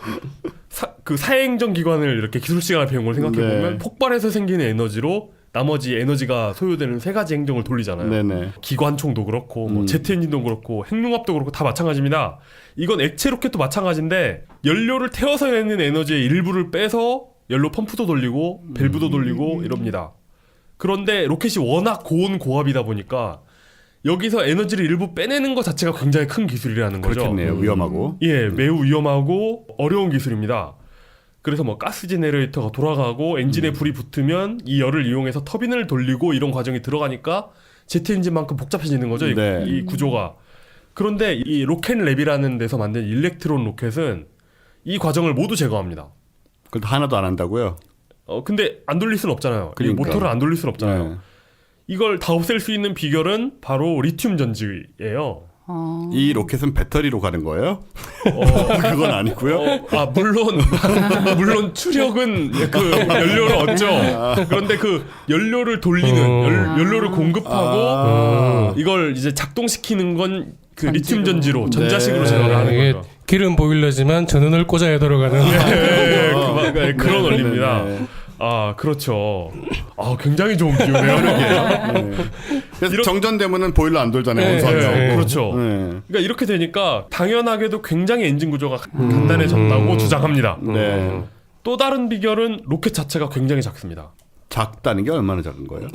그 사행정 기관을 이렇게 기술 시간을 배운 걸 생각해 보면 네. 폭발해서 생기는 에너지로 나머지 에너지가 소요되는 세 가지 행정을 돌리잖아요. 네네. 기관총도 그렇고 뭐 제트 엔진도 그렇고 핵융합도 그렇고 다 마찬가지입니다. 이건 액체 로켓도 마찬가지인데 연료를 태워서 내는 에너지의 일부를 빼서 연료 펌프도 돌리고 밸브도 돌리고 이럽니다. 그런데 로켓이 워낙 고온 고압이다 보니까 여기서 에너지를 일부 빼내는 것 자체가 굉장히 큰 기술이라는 거죠. 그렇겠네요. 위험하고. 예, 매우 위험하고 어려운 기술입니다. 그래서 뭐 가스 제네레이터가 돌아가고 엔진에 불이 붙으면 이 열을 이용해서 터빈을 돌리고 이런 과정이 들어가니까 제트 엔진만큼 복잡해지는 거죠. 네. 이 구조가. 그런데 이 로켓랩이라는 데서 만든 일렉트론 로켓은 이 과정을 모두 제거합니다. 그것도 하나도 안 한다고요? 근데 안 돌릴 수는 없잖아요. 이 그러니까. 모터를 안 돌릴 수는 없잖아요. 네. 이걸 다 없앨 수 있는 비결은 바로 리튬 전지예요. 이 로켓은 배터리로 가는 거예요? 그건 아니고요. 물론 추력은 그 연료를 얻죠. 그런데 그 연료를 돌리는 연료를 공급하고 이걸 이제 작동시키는 건 그 리튬 전지로 전자식으로 제어를 하는 이게 거죠. 기름 보일러지만 전원을 꽂아야 돌아가는. 그런 원리입니다. 아, 그렇죠. 굉장히 좋은 비유네요. 그래서 정전되면은 보일러 안 돌잖아요. 그렇죠. 그러니까 이렇게 되니까 당연하게도 굉장히 엔진 구조가 간단해졌다고 주장합니다. 또 다른 비결은 로켓 자체가 굉장히 작습니다. 작다는 게 얼마나 작은 거예요?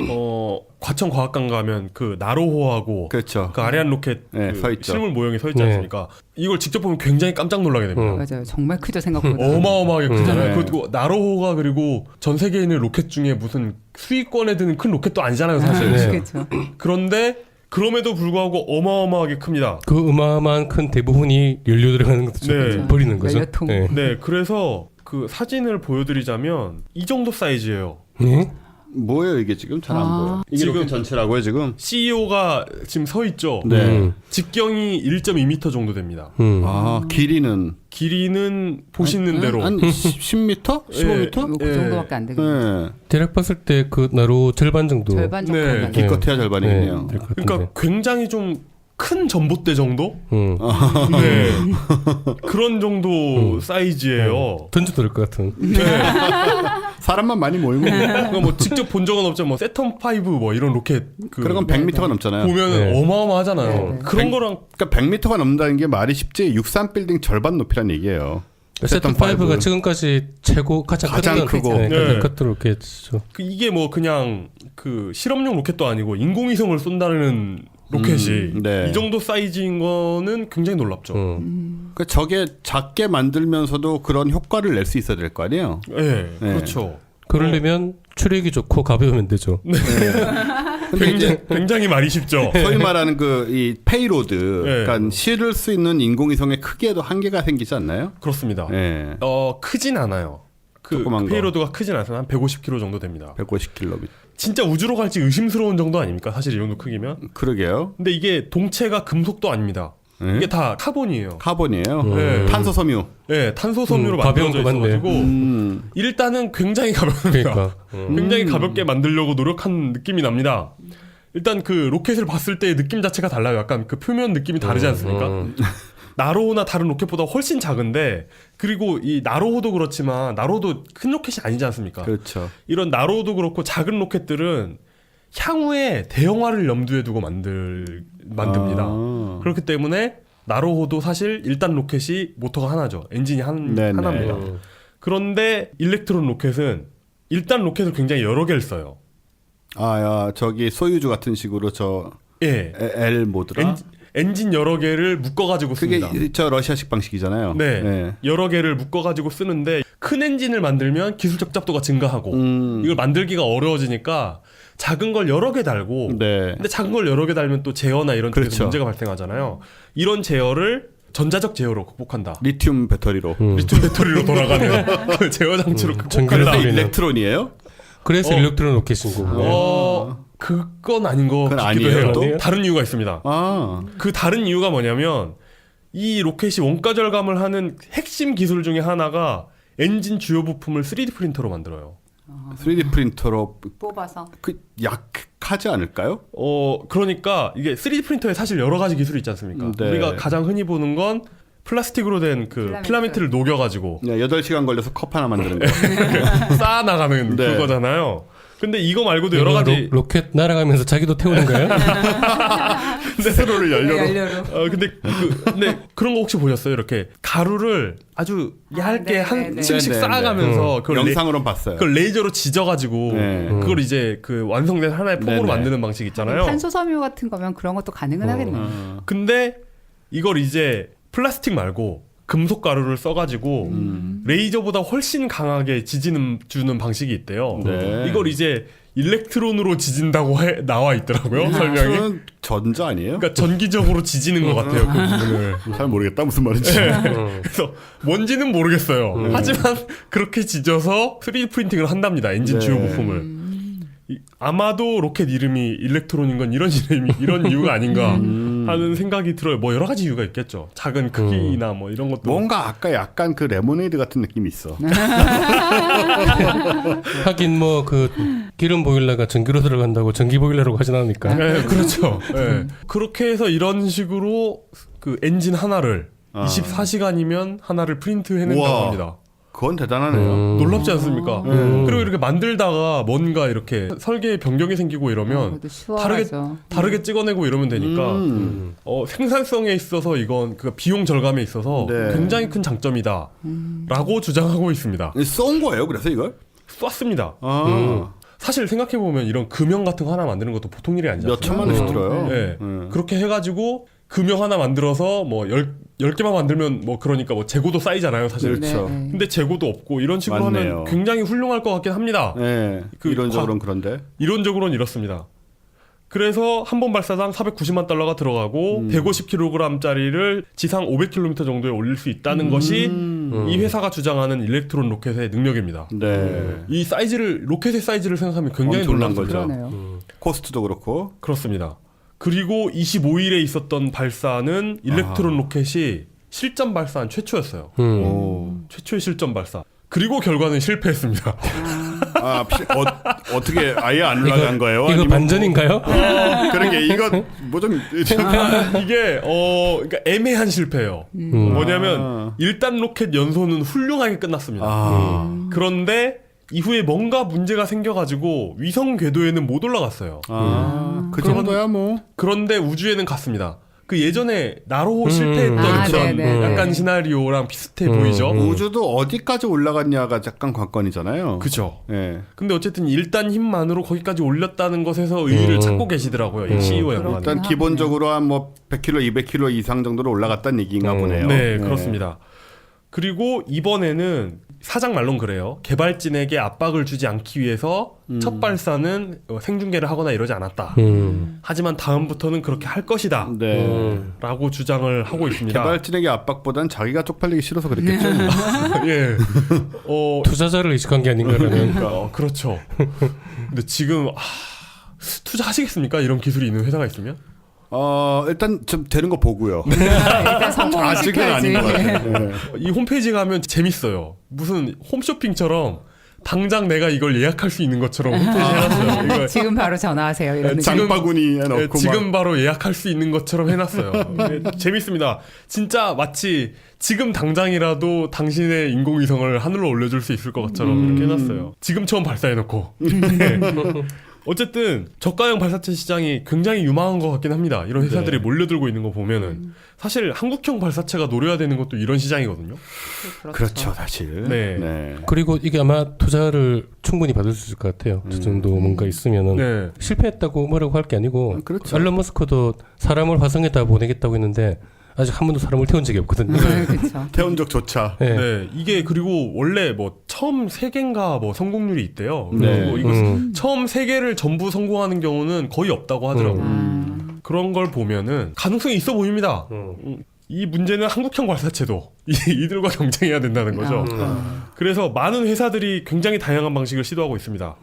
과천 과학관 가면 그 나로호하고 그렇죠. 그 아리안 로켓 그 실물 모형이 서 있지 않습니까? 이걸 직접 보면 굉장히 깜짝 놀라게 됩니다. 맞아요. 정말 크죠 생각보다. 어마어마하게 크잖아요. 그리고 나로호가 그리고 전 세계에 있는 로켓 중에 무슨 수익권에 드는 큰 로켓도 아니잖아요, 사실. 그렇죠. 그런데 그럼에도 불구하고 어마어마하게 큽니다. 그 어마어마한 큰 대부분이 연료 들어가는 것도 버리는 거죠. 연료통. 네, 그래서 그 사진을 보여드리자면 이 정도 사이즈예요. 뭐예요 이게 지금 잘 안 보여. 이게 지금 로켓 전체라고요 지금? CEO가 지금 서 있죠. 네. 직경이 1.2m 정도 됩니다. 길이는 보시는 대로 한 10m? 15m? 그 정도밖에 안 되겠네요. 대략 봤을 때 그 나로 절반 정도. 절반 정도. 네. 기껏해야 절반이네요. 그러니까 굉장히 좀 큰 전봇대 정도? 네. 그런 정도 사이즈예요. 던져도 될 것 같은. 사람만 많이 모이면 그러니까 뭐 직접 본 적은 없지만 뭐 세턴 5 뭐 이런 로켓 그런 건 100m가 넘잖아요. 보면 어마어마하잖아요. 그런 거랑 그러니까 100m가 넘는다는 게 말이 쉽지 63 빌딩 절반 높이란 얘기예요. 세턴 5가 지금까지 최고 가장 크고 가장 컸던 로켓이죠. 이게 뭐 그냥 그 실험용 로켓도 아니고 인공위성을 쏜다는 로켓이 이 정도 사이즈인 거는 굉장히 놀랍죠. 그러니까 저게 작게 만들면서도 그런 효과를 낼 수 있어야 될 거 아니에요? 네, 그렇죠. 그러려면 추력이 좋고 가벼우면 되죠. 굉장히 말이 쉽죠. 소위 말하는 그 이 페이로드, 그러니까 실을 수 있는 인공위성의 크기에도 한계가 생기지 않나요? 그렇습니다. 크진 않아요. 그 페이로드가 크진 않아서 한 150km 정도 됩니다. 150km. 진짜 우주로 갈지 의심스러운 정도 아닙니까? 사실 이 정도 크기면. 그러게요. 근데 이게 동체가 금속도 아닙니다. 이게 다 카본이에요. 카본이에요. 탄소 섬유. 네, 탄소 섬유로 만들어져 있어가지고 일단은 굉장히 가볍습니다. 그러니까. 굉장히 가볍게 만들려고 노력한 느낌이 납니다. 일단 그 로켓을 봤을 때의 느낌 자체가 달라요. 약간 그 표면 느낌이 다르지 않습니까? 나로호나 다른 로켓보다 훨씬 작은데, 그리고 이 나로호도 그렇지만 나로호도 큰 로켓이 아니지 않습니까? 그렇죠. 이런 나로호도 그렇고 작은 로켓들은 향후에 대형화를 염두에 두고 만듭니다. 그렇기 때문에 나로호도 사실 1단 로켓이 모터가 하나죠. 엔진이 하나입니다. 그런데 일렉트론 로켓은 1단 로켓을 굉장히 여러 개를 써요. 저기 소유주 같은 식으로 L 모드라. 엔진 여러 개를 묶어가지고 씁니다. 그게 저 러시아식 방식이잖아요. 네. 여러 개를 묶어가지고 쓰는데 큰 엔진을 만들면 기술 적잡도가 증가하고 이걸 만들기가 어려워지니까 작은 걸 여러 개 달고 근데 작은 걸 여러 개 달면 또 제어나 이런 쪽에서 문제가 발생하잖아요. 이런 제어를 전자적 제어로 극복한다. 리튬 배터리로 돌아가는 그 제어 장치로 극복한다. 일렉트론이에요? 그래서 일렉트론 로켓인 거고. 그건 아닌 거 같기도 해요. 또? 다른 이유가 있습니다. 그 다른 이유가 뭐냐면 이 로켓이 원가 절감을 하는 핵심 기술 중에 하나가 엔진 주요 부품을 3D 프린터로 만들어요. 3D 프린터로 뽑아서 약하지 않을까요? 그러니까 이게 3D 프린터에 사실 여러 가지 기술이 있지 않습니까? 우리가 가장 흔히 보는 건 플라스틱으로 된 그 필라멘트를 녹여가지고 8시간 걸려서 컵 하나 만드는 거 쌓아 나가는 그거잖아요. 근데 이거 말고도 여러 가지 로켓 날아가면서 자기도 태우는 거예요? 스스로를 연료로. 근데 그런 거 혹시 보셨어요? 이렇게 가루를 아주 얇게 한 층씩 쌓아가면서 그걸 영상으로 봤어요. 그걸 레이저로 지져가지고 그걸 이제 그 완성된 하나의 폼으로 만드는 방식 있잖아요. 탄소 섬유 같은 거면 그런 것도 가능은 하겠네요. 근데 이걸 이제 플라스틱 말고 금속 가루를 써가지고 레이저보다 훨씬 강하게 주는 방식이 있대요. 이걸 이제 일렉트론으로 지진다고 나와 있더라고요. 설명이. 전자 아니에요? 그러니까 전기적으로 지지는 것 같아요. 그 부분을. 잘 모르겠다 무슨 말인지. 그래서 뭔지는 모르겠어요. 하지만 그렇게 지져서 3D 프린팅을 한답니다. 엔진 주요 부품을. 아마도 로켓 이름이 일렉트론인 건 이런 이유가 아닌가 하는 생각이 들어요. 뭐 여러 가지 이유가 있겠죠. 작은 크기나 뭐 이런 것도. 뭔가 아까 약간 그 레모네이드 같은 느낌이 있어. 하긴 뭐 그 기름 보일러가 전기로 들어간다고 전기 보일러라고 하진 않으니까. 네, 그렇죠. 네. 그렇게 해서 이런 식으로 그 엔진 하나를 24시간이면 하나를 프린트해낸다고 우와. 합니다. 그건 대단하네요. 놀랍지 않습니까? 그리고 이렇게 만들다가 뭔가 이렇게 설계에 변경이 생기고 이러면 다르게 찍어내고 이러면 되니까 생산성에 있어서 이건 그 비용 절감에 있어서 네. 굉장히 큰 장점이다 라고 주장하고 있습니다. 쏜 거예요, 그래서 이걸? 쐈습니다. 사실 생각해보면 이런 금형 같은 거 하나 만드는 것도 보통 일이 아니잖아요. 몇 천만 원씩 들어요. 네. 그렇게 해가지고 금형 하나 만들어서 뭐 10개만 만들면 뭐 그러니까 뭐 재고도 쌓이잖아요, 사실. 그렇죠. 근데 재고도 없고 이런 식으로 맞네요. 하면 굉장히 훌륭할 것 같긴 합니다. 네. 이론적으로는 그런데. 이론적으로는 이렇습니다. 그래서 한 번 발사당 490만 달러가 들어가고 150kg짜리를 지상 500km 정도에 올릴 수 있다는 것이 이 회사가 주장하는 일렉트론 로켓의 능력입니다. 네. 이 로켓의 사이즈를 생각하면 굉장히 엄청난 놀랍습니다. 그러네요. 코스트도 그렇고. 그렇습니다. 그리고 25일에 있었던 발사는 일렉트론 로켓이 실전 발사한 최초였어요. 최초의 실전 발사. 그리고 결과는 실패했습니다. 어떻게 아예 안 올라간 거예요? 이거 아니면 반전인가요? 그런 게 이거 뭐 좀 이게 그러니까 애매한 실패예요. 뭐냐면 일단 로켓 연소는 훌륭하게 끝났습니다. 그런데 이후에 뭔가 문제가 생겨가지고 위성 궤도에는 못 올라갔어요. 그 정도야 뭐. 그런데 우주에는 갔습니다. 그 예전에 나로 실패했던 그런 네네. 약간 시나리오랑 비슷해 보이죠? 우주도 어디까지 올라갔냐가 약간 관건이잖아요. 그죠. 예. 근데 어쨌든 일단 힘만으로 거기까지 올렸다는 것에서 의의를 찾고 계시더라고요. 이 CEO 양반은. 일단 기본적으로 한 뭐 100km, 200km 이상 정도로 올라갔다는 얘기인가 보네요. 네, 그렇습니다. 그리고 이번에는 사장 말론 그래요. 개발진에게 압박을 주지 않기 위해서 첫 발사는 생중계를 하거나 이러지 않았다. 하지만 다음부터는 그렇게 할 것이다. 네. 라고 주장을 하고 있습니다. 개발진에게 압박보단 자기가 쪽팔리기 싫어서 그랬겠죠. 예. 투자자를 의식한 게 아닌가라는. 그렇죠. 근데 지금 투자하시겠습니까? 이런 기술이 있는 회사가 있으면? 일단 좀 되는 거 보고요. 일단 성공을 아직은 시켜야지. 아닌 것 같아요. 네. 이 홈페이지 가면 재밌어요. 무슨 홈쇼핑처럼 당장 내가 이걸 예약할 수 있는 것처럼 홈페이지 해놨어요. 이거 지금 바로 전화하세요. 이런 느낌. 장바구니에 넣고 지금 바로 예약할 수 있는 것처럼 해놨어요. 재밌습니다. 진짜 마치 지금 당장이라도 당신의 인공위성을 하늘로 올려줄 수 있을 것처럼 이렇게 해놨어요. 지금 처음 발사해놓고. 네. 어쨌든 저가형 발사체 시장이 굉장히 유망한 것 같긴 합니다. 이런 회사들이 몰려들고 있는 거 보면은 사실 한국형 발사체가 노려야 되는 것도 이런 시장이거든요. 그렇죠, 사실. 네. 그리고 이게 아마 투자를 충분히 받을 수 있을 것 같아요. 그 정도 뭔가 있으면은 네. 실패했다고 뭐라고 할 게 아니고 그렇죠. 앨런 머스크도 사람을 화성에다 보내겠다고 했는데 아직 한 번도 사람을 태운 적이 없거든요. 그렇죠. 태운 적조차. 네. 네, 이게 그리고 원래 뭐 처음 3개인가 뭐 성공률이 있대요. 네. 그리고 이거 처음 3개를 전부 성공하는 경우는 거의 없다고 하더라고요. 그런 걸 보면은 가능성이 있어 보입니다. 이 문제는 한국형 발사체도 이들과 경쟁해야 된다는 거죠. 그래서 많은 회사들이 굉장히 다양한 방식을 시도하고 있습니다.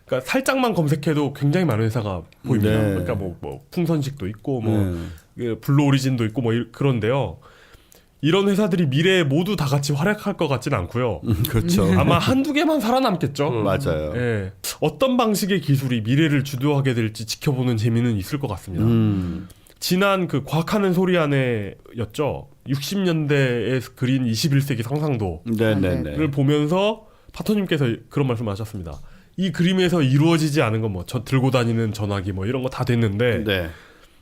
그러니까 살짝만 검색해도 굉장히 많은 회사가 보입니다. 네. 그러니까 뭐 풍선식도 있고 뭐 블루 오리진도 있고 뭐 그런데요. 이런 회사들이 미래에 모두 다 같이 활약할 것 같지는 않고요. 그렇죠. 아마 한두 개만 살아남겠죠. 맞아요. 예. 어떤 방식의 기술이 미래를 주도하게 될지 지켜보는 재미는 있을 것 같습니다. 지난 그 과학하는 소리 안에였죠. 60년대에 그린 21세기 상상도를 네네네. 보면서 파토님께서 그런 말씀하셨습니다. 이 그림에서 이루어지지 않은 건 뭐 저 들고 다니는 전화기 뭐 이런 거 다 됐는데 네.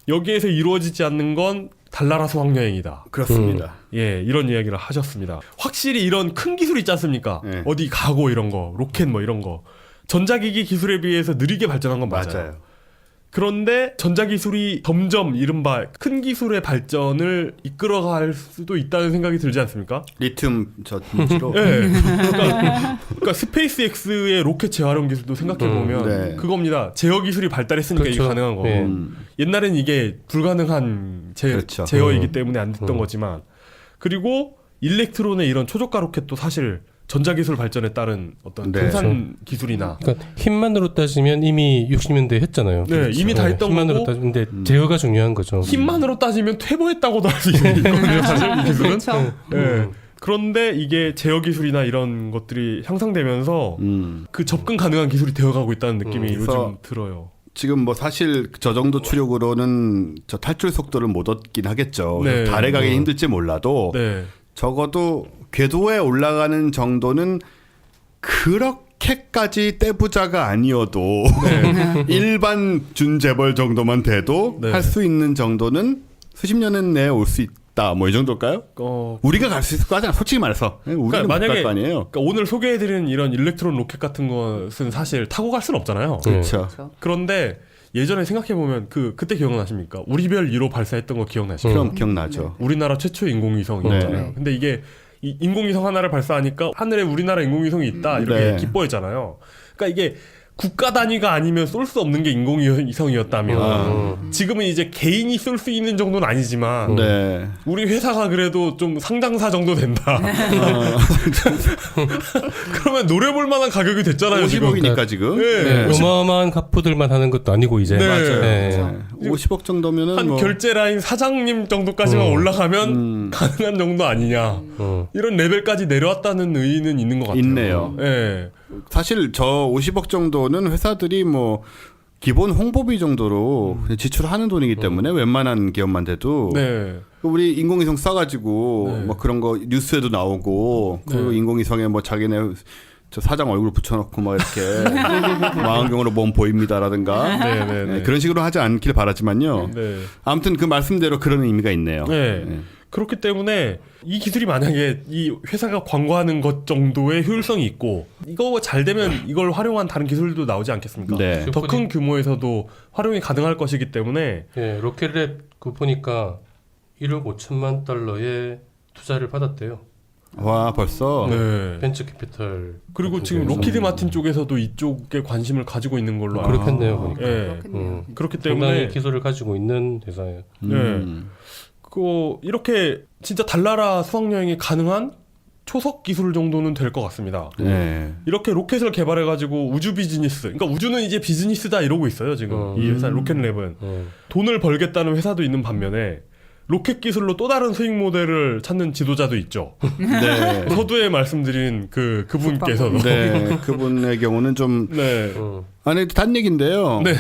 여기에서 이루어지지 않는 건 달나라 수학여행이다. 그렇습니다. 예, 이런 이야기를 하셨습니다. 확실히 이런 큰 기술 있지 않습니까? 네. 어디 가고 이런 거, 로켓 뭐 이런 거. 전자기기 기술에 비해서 느리게 발전한 건 맞아요. 맞아요. 그런데 전자기술이 점점 이른바 큰 기술의 발전을 이끌어갈 수도 있다는 생각이 들지 않습니까? 리튬 전지로. 네. 그러니까 스페이스X의 로켓 재활용 기술도 생각해보면 네. 그겁니다. 제어 기술이 발달했으니까 그렇죠. 이게 가능한 거고 네. 옛날엔 이게 불가능한 그렇죠. 제어이기 때문에 안 됐던 거지만 그리고 일렉트론의 이런 초저가 로켓도 사실 전자기술 발전에 따른 어떤 네. 생산 기술이나 그러니까 힘만으로 따지면 이미 60년대에 했잖아요. 네, 이미 다 했던 힘만으로 거고 따지는데 제어가 중요한 거죠. 힘만으로 따지면 퇴보했다고도 할 수 있거든요. 사실 이 기술은. 그렇죠. 네. 그런데 이게 제어 기술이나 이런 것들이 향상되면서 그 접근 가능한 기술이 되어가고 있다는 느낌이 요즘 들어요. 지금 뭐 사실 저 정도 추력으로는 저 탈출 속도를 못 얻긴 하겠죠. 네. 달에 가기 힘들지 몰라도 네. 적어도 궤도에 올라가는 정도는 그렇게까지 떼부자가 아니어도 일반 준재벌 정도만 돼도 네. 할 수 있는 정도는 수십 년 내에 올 수 있다. 뭐 이 정도일까요? 우리가 갈 수 있을 거 하잖아. 솔직히 말해서. 우리는 그러니까 못 갈 거 아니에요. 그러니까 오늘 소개해드린 이런 일렉트론 로켓 같은 것은 사실 타고 갈 수는 없잖아요. 그렇죠. 그렇죠. 그런데 예전에 생각해보면 그때 기억나십니까? 우리별 1호 발사했던 거 기억나시죠? 그럼 기억나죠. 우리나라 최초의 인공위성이었잖아요. 네. 근데 이게 이 인공위성 하나를 발사하니까 하늘에 우리나라 인공위성이 있다 이렇게 네. 기뻐했잖아요. 그러니까 이게 국가 단위가 아니면 쏠 수 없는 게 인공위성이었다면 지금은 이제 개인이 쏠 수 있는 정도는 아니지만 네. 우리 회사가 그래도 좀 상장사 정도 된다. 그러면 노려볼 만한 가격이 됐잖아요. 지금. 50억이니까 지금. 네. 네, 어마어마한 갑부들만 하는 것도 아니고 이제. 네. 맞아요. 네. 50억 정도면은 한 뭐 결제 라인 사장님 정도까지만 올라가면 가능한 정도 아니냐. 이런 레벨까지 내려왔다는 의의는 있는 것 같아요. 있네요. 네. 사실 저 50억 정도는 회사들이 뭐 기본 홍보비 정도로 그냥 지출하는 돈이기 때문에 웬만한 기업만 돼도 네. 우리 인공위성 쏴가지고 네. 뭐 그런 거 뉴스에도 나오고 그 인공위성에 뭐 자기네 저 사장 얼굴 붙여놓고 막 이렇게 망원경으로 몸 보입니다라든가 네. 그런 식으로 하지 않길 바라지만요. 네. 아무튼 그 말씀대로 그런 의미가 있네요. 네. 그렇기 때문에 이 기술이 만약에 이 회사가 광고하는 것 정도의 효율성이 있고 이거 잘 되면 이걸 활용한 다른 기술도 나오지 않겠습니까? 네. 더 큰 규모에서도 활용이 가능할 것이기 때문에 네, 로켓랩 그 보니까 1억 5천만 달러의 투자를 받았대요. 와 벌써 네. 벤처 캐피탈. 그리고 같은 지금 데에서. 로키드 마틴 쪽에서도 이쪽에 관심을 가지고 있는 걸로 알고 그렇겠네요, 보니까. 네. 그렇겠네요. 그렇기 상당히 때문에 기술을 가지고 있는 회사예요. 네. 이렇게 진짜 달나라 수학여행이 가능한 초석 기술 정도는 될 것 같습니다. 네. 이렇게 로켓을 개발해가지고 우주 비즈니스, 그러니까 우주는 이제 비즈니스다 이러고 있어요 지금 이 회사 로켓랩은 돈을 벌겠다는 회사도 있는 반면에 로켓 기술로 또 다른 수익 모델을 찾는 지도자도 있죠. 네. 서두에 말씀드린 그분께서도 네, 그분의 경우는 좀 네. 아니 단 얘기인데요. 네.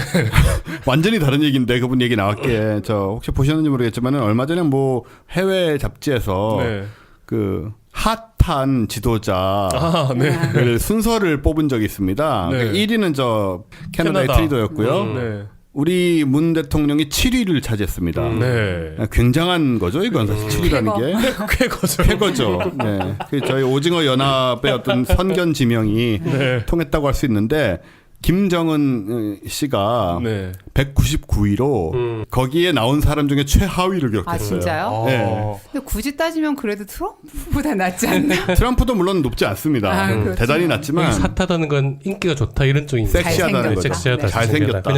완전히 다른 얘기인데 그분 얘기 나갈게. 저 혹시 보셨는지 모르겠지만 얼마 전에 뭐 해외 잡지에서 네. 그 핫한 지도자를 네. 순서를 뽑은 적이 있습니다. 네. 1위는 저 캐나다의 트리도였고요. 네. 우리 문 대통령이 7위를 차지했습니다. 네. 굉장한 거죠, 이건 사실 7위라는 게. 쾌거죠. 쾌거죠. 네. 그 저희 오징어 연합의 어떤 선견 지명이 네. 통했다고 할 수 있는데 김정은 씨가 네. 199위로 거기에 나온 사람 중에 최하위를 기록했어요. 아 진짜요? 네. 근데 굳이 따지면 그래도 트럼프보다 낫지 않나? 트럼프도 물론 높지 않습니다. 그렇죠. 대단히 낮지만 핫하다는 건 인기가 좋다 이런 쪽인 섹시하다는 거죠. 섹시하다, 잘생겼다.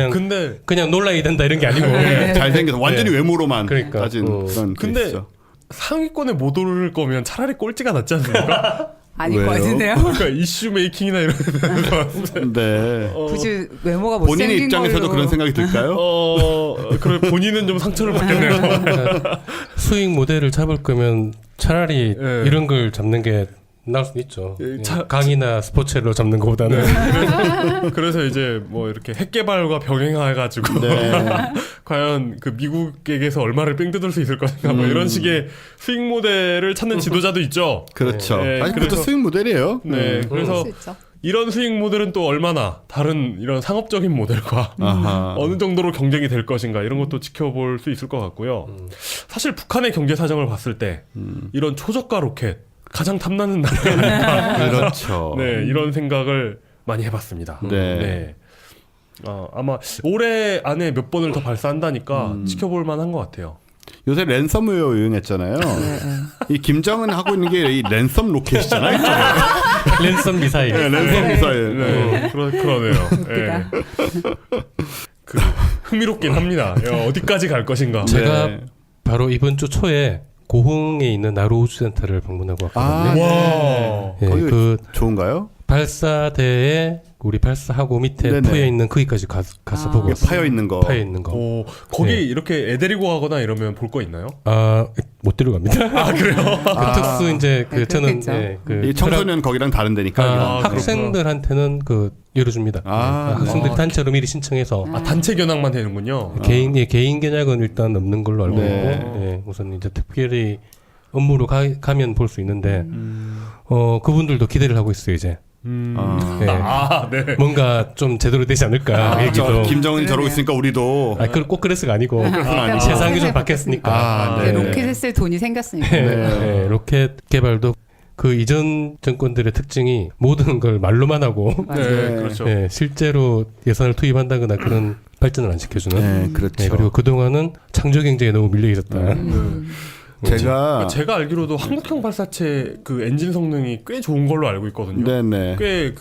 그냥 놀라야 된다 이런 게 아니고. 잘생겨서 완전히 외모로만 그러니까. 따진 그런 근데 케이스죠. 상위권에 못 오를 거면 차라리 꼴찌가 낫지 않습니까? 아닐 것 왜요? 같은데요. 그러니까 이슈 메이킹이나 이런 네. 굳이 외모가 본인의 못생긴 입장에서도 걸로. 그런 생각이 들까요? 그래 본인은 좀 상처를 받겠네요. 수익 모델을 잡을 거면 차라리 네. 이런 걸 잡는 게 나을 수도 있죠. 강의나 스포츠로 잡는 것보다는. 그래서 이제 뭐 이렇게 핵 개발과 병행해가지고 과연 그 미국에게서 얼마를 뺑 뜯을 수 있을 것인가 뭐 이런 식의 수익 모델을 찾는 지도자도 있죠. 그렇죠. 네, 아니 그것도 그래서- 수익 모델이에요. 네, 그래서 수 있죠. 이런 수익 모델은 또 얼마나 다른 이런 상업적인 모델과 아하. 어느 정도로 경쟁이 될 것인가 이런 것도 지켜볼 수 있을 것 같고요. 사실 북한의 경제 사정을 봤을 때 이런 초저가 로켓 가장 탐나는 나라가 아닐까. 그렇죠. 네, 이런 생각을 많이 해봤습니다. 네. 아마 올해 안에 몇 번을 더 발사한다니까 지켜볼 만한 것 같아요. 요새 랜섬웨어 유행했잖아요. 이 김정은 하고 있는 게 이 랜섬 로켓이잖아요. 랜선 미사일. 네, 랜섬 미사일. 네, 그러네요. 네. 흥미롭긴 합니다. 어디까지 갈 것인가. 제가 네. 바로 이번 주 초에 고흥에 있는 나루 우주센터를 방문하고 왔거든요. 와. 예, 거기 그 좋은가요? 발사대에 우리 발사하고 밑에 네네. 포여 있는 거기까지 가서 보고 왔어요. 파여 있는 거. 파여 있는 거. 오, 거기 네. 이렇게 애 데리고 가거나 이러면 볼 거 있나요? 못 데려갑니다. 아, 그래요? 그 특수 이제 네, 저는 그렇겠죠. 그 이 청소년 거기랑 다른 데니까. 아, 학생들한테는 그 열어줍니다. 학생들이 단체로 미리 신청해서 단체 견학만 되는군요. 개인 견학은 일단 없는 걸로 알고 네. 있는데 예, 우선 이제 특별히 업무로 가면 볼 수 있는데 그분들도 기대를 하고 있어요 이제. 예. 네. 뭔가 좀 제대로 되지 않을까 얘기도. 김정은 저러고 있으니까 우리도. 꼭 그랬을가 아니고 아니고. 세상이 좀 바뀌었으니까. 네. 로켓을 쓸 돈이 생겼으니까. 네, 로켓 개발도 그 이전 정권들의 특징이 모든 걸 말로만 하고 네, 그렇죠. 예, 실제로 예산을 투입한다거나 그런 발전을 안 시켜주는. 네, 그렇죠. 예, 그리고 그동안은 창조 경제에 너무 밀려 있었다. 제가 알기로도 한국형 발사체 그 엔진 성능이 꽤 좋은 걸로 알고 있거든요. 네네. 꽤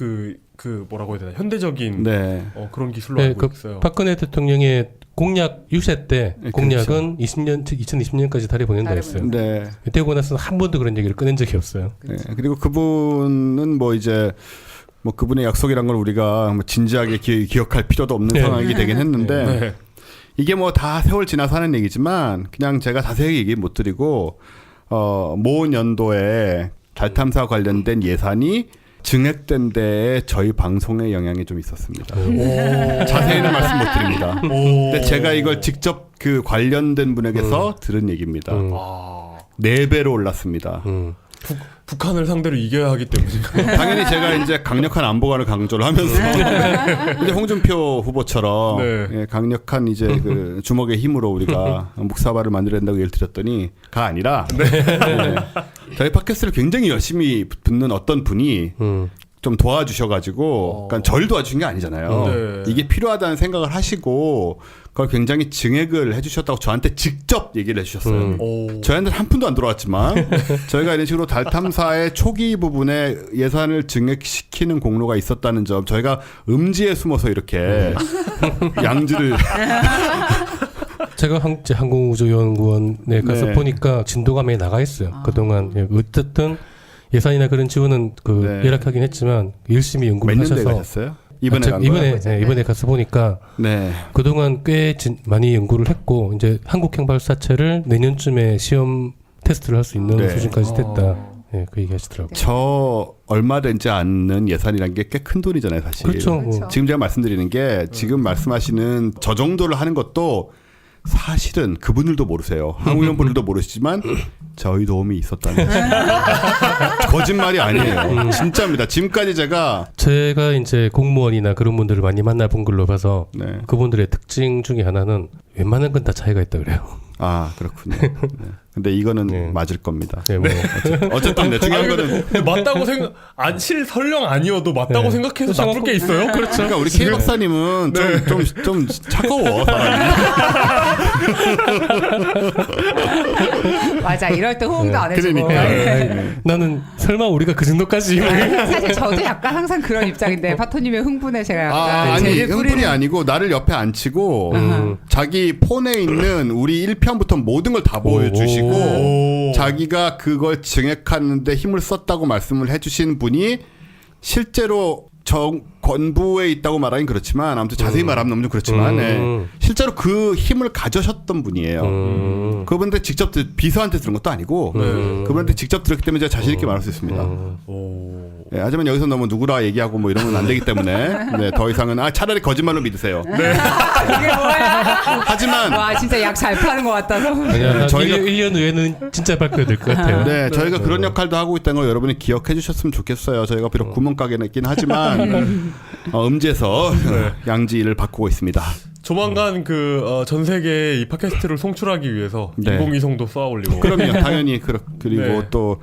그 뭐라고 해야 되나 현대적인 네. 그런 기술로 네, 알고 그 있어요. 박근혜 대통령의 공약 유세 때 네, 공약은 2020년까지 달에 보낸다 했어요. 네. 되고 나서는 한 번도 그런 얘기를 꺼낸 적이 없어요. 네. 그리고 그분은 뭐 이제 뭐 그분의 약속이란 걸 우리가 뭐 진지하게 기억할 필요도 없는 네. 상황이 되긴 했는데 네. 이게 뭐 다 세월 지나서 하는 얘기지만 그냥 제가 자세히 얘기 못 드리고 모 연도에 달 탐사 관련된 예산이 증액된 데에 저희 방송에 영향이 좀 있었습니다. 자세히는 말씀 못 드립니다. 근데 제가 이걸 직접 그 관련된 분에게서 들은 얘기입니다. 4배로 올랐습니다. 북한을 상대로 이겨야 하기 때문인가요? 당연히 제가 이제 강력한 안보관을 강조를 하면서 이제 홍준표 후보처럼 네. 예, 강력한 이제 그 주먹의 힘으로 우리가 묵사발을 만들어야 된다고 예를 드렸더니가 아니라 예, 저희 팟캐스트를 굉장히 열심히 듣는 어떤 분이 좀 도와주셔가지고, 그러니까 저를 도와주신 게 아니잖아요. 네. 이게 필요하다는 생각을 하시고 그걸 굉장히 증액을 해주셨다고 저한테 직접 얘기를 해주셨어요. 저희한테는 한 푼도 안 들어왔지만 저희가 이런 식으로 달 탐사의 초기 부분에 예산을 증액시키는 공로가 있었다는 점, 저희가 음지에 숨어서 이렇게 양지를 제가 항공우주연구원에 가서 네. 보니까 진도가 많이 나가 있어요. 그동안 예, 어쨌든 예산이나 그런 지원은 네. 열악하긴 했지만 열심히 연구를 몇 년도에 하셔서 가셨어요? 이번에 간 거예요? 이번에 가서 보니까 네. 그동안 꽤 많이 연구를 했고 이제 한국형 발사체를 내년쯤에 시험 테스트를 할 수 있는 네. 수준까지 됐다. 예, 그 얘기 하시더라고요. 저 얼마 되지 않는 예산이라는 게 꽤 큰 돈이잖아요, 사실. 그렇죠. 그렇죠. 지금 제가 말씀드리는 게 지금 말씀하시는 저 정도를 하는 것도 사실은 그분들도 모르세요. 한국연 분들도 모르시지만 저희 도움이 있었다는 거짓말이 아니에요. 진짜입니다. 지금까지 제가 이제 공무원이나 그런 분들을 많이 만나본 걸로 봐서 네. 그분들의 특징 중에 하나는 웬만한 건 다 차이가 있다 그래요. 아 그렇군요. 네. 근데 이거는 네. 맞을 겁니다. 네, 뭐 어쨌든 네, 중요한 거는 맞다고 설령 아니어도 맞다고 네. 생각해서 나쁠 게 있어요? 그렇죠. 그러니까 우리 K 박사님은 좀 차가워 사람이. 맞아. 이럴 때 호응도 안 해주고. 나는 설마 우리가 그 정도까지 사실 저도 약간 항상 그런 입장인데 파토님의 흥분에 제가 약간 아니 재를 흥분이 뿌리는. 아니고 나를 옆에 앉히고 자기 폰에 있는 우리 1편부터 모든 걸 다 보여주시고 자기가 그걸 증액하는데 힘을 썼다고 말씀을 해주신 분이 실제로 정권부에 있다고 말하긴 그렇지만 아무튼 자세히 말하면 너무 좀 그렇지만 네. 실제로 그 힘을 가져셨던 분이에요. 그분한테 직접 비서한테 들은 것도 아니고 그분한테 직접 들었기 때문에 제가 자신 있게 말할 수 있습니다. 네, 하지만 여기서 너무 누구라 얘기하고 뭐 이런 건 안 되기 때문에 네, 더 이상은 차라리 거짓말로 믿으세요. 네. 이게 뭐야? 하지만 와 진짜 약 잘 파는 것 같아서. 아니야, 저희가 1년 후에는 진짜 밝혀야 될 것 같아요. 네, 저희가 그런 역할도 하고 있다는 걸 여러분이 기억해 주셨으면 좋겠어요. 저희가 비록 구멍가게긴 하지만 음지에서 양지 일을 바꾸고 있습니다. 조만간 전 세계에 이 팟캐스트를 송출하기 위해서 네. 인공위성도 쏘아 올리고. 그럼요, 당연히 그리고 네. 또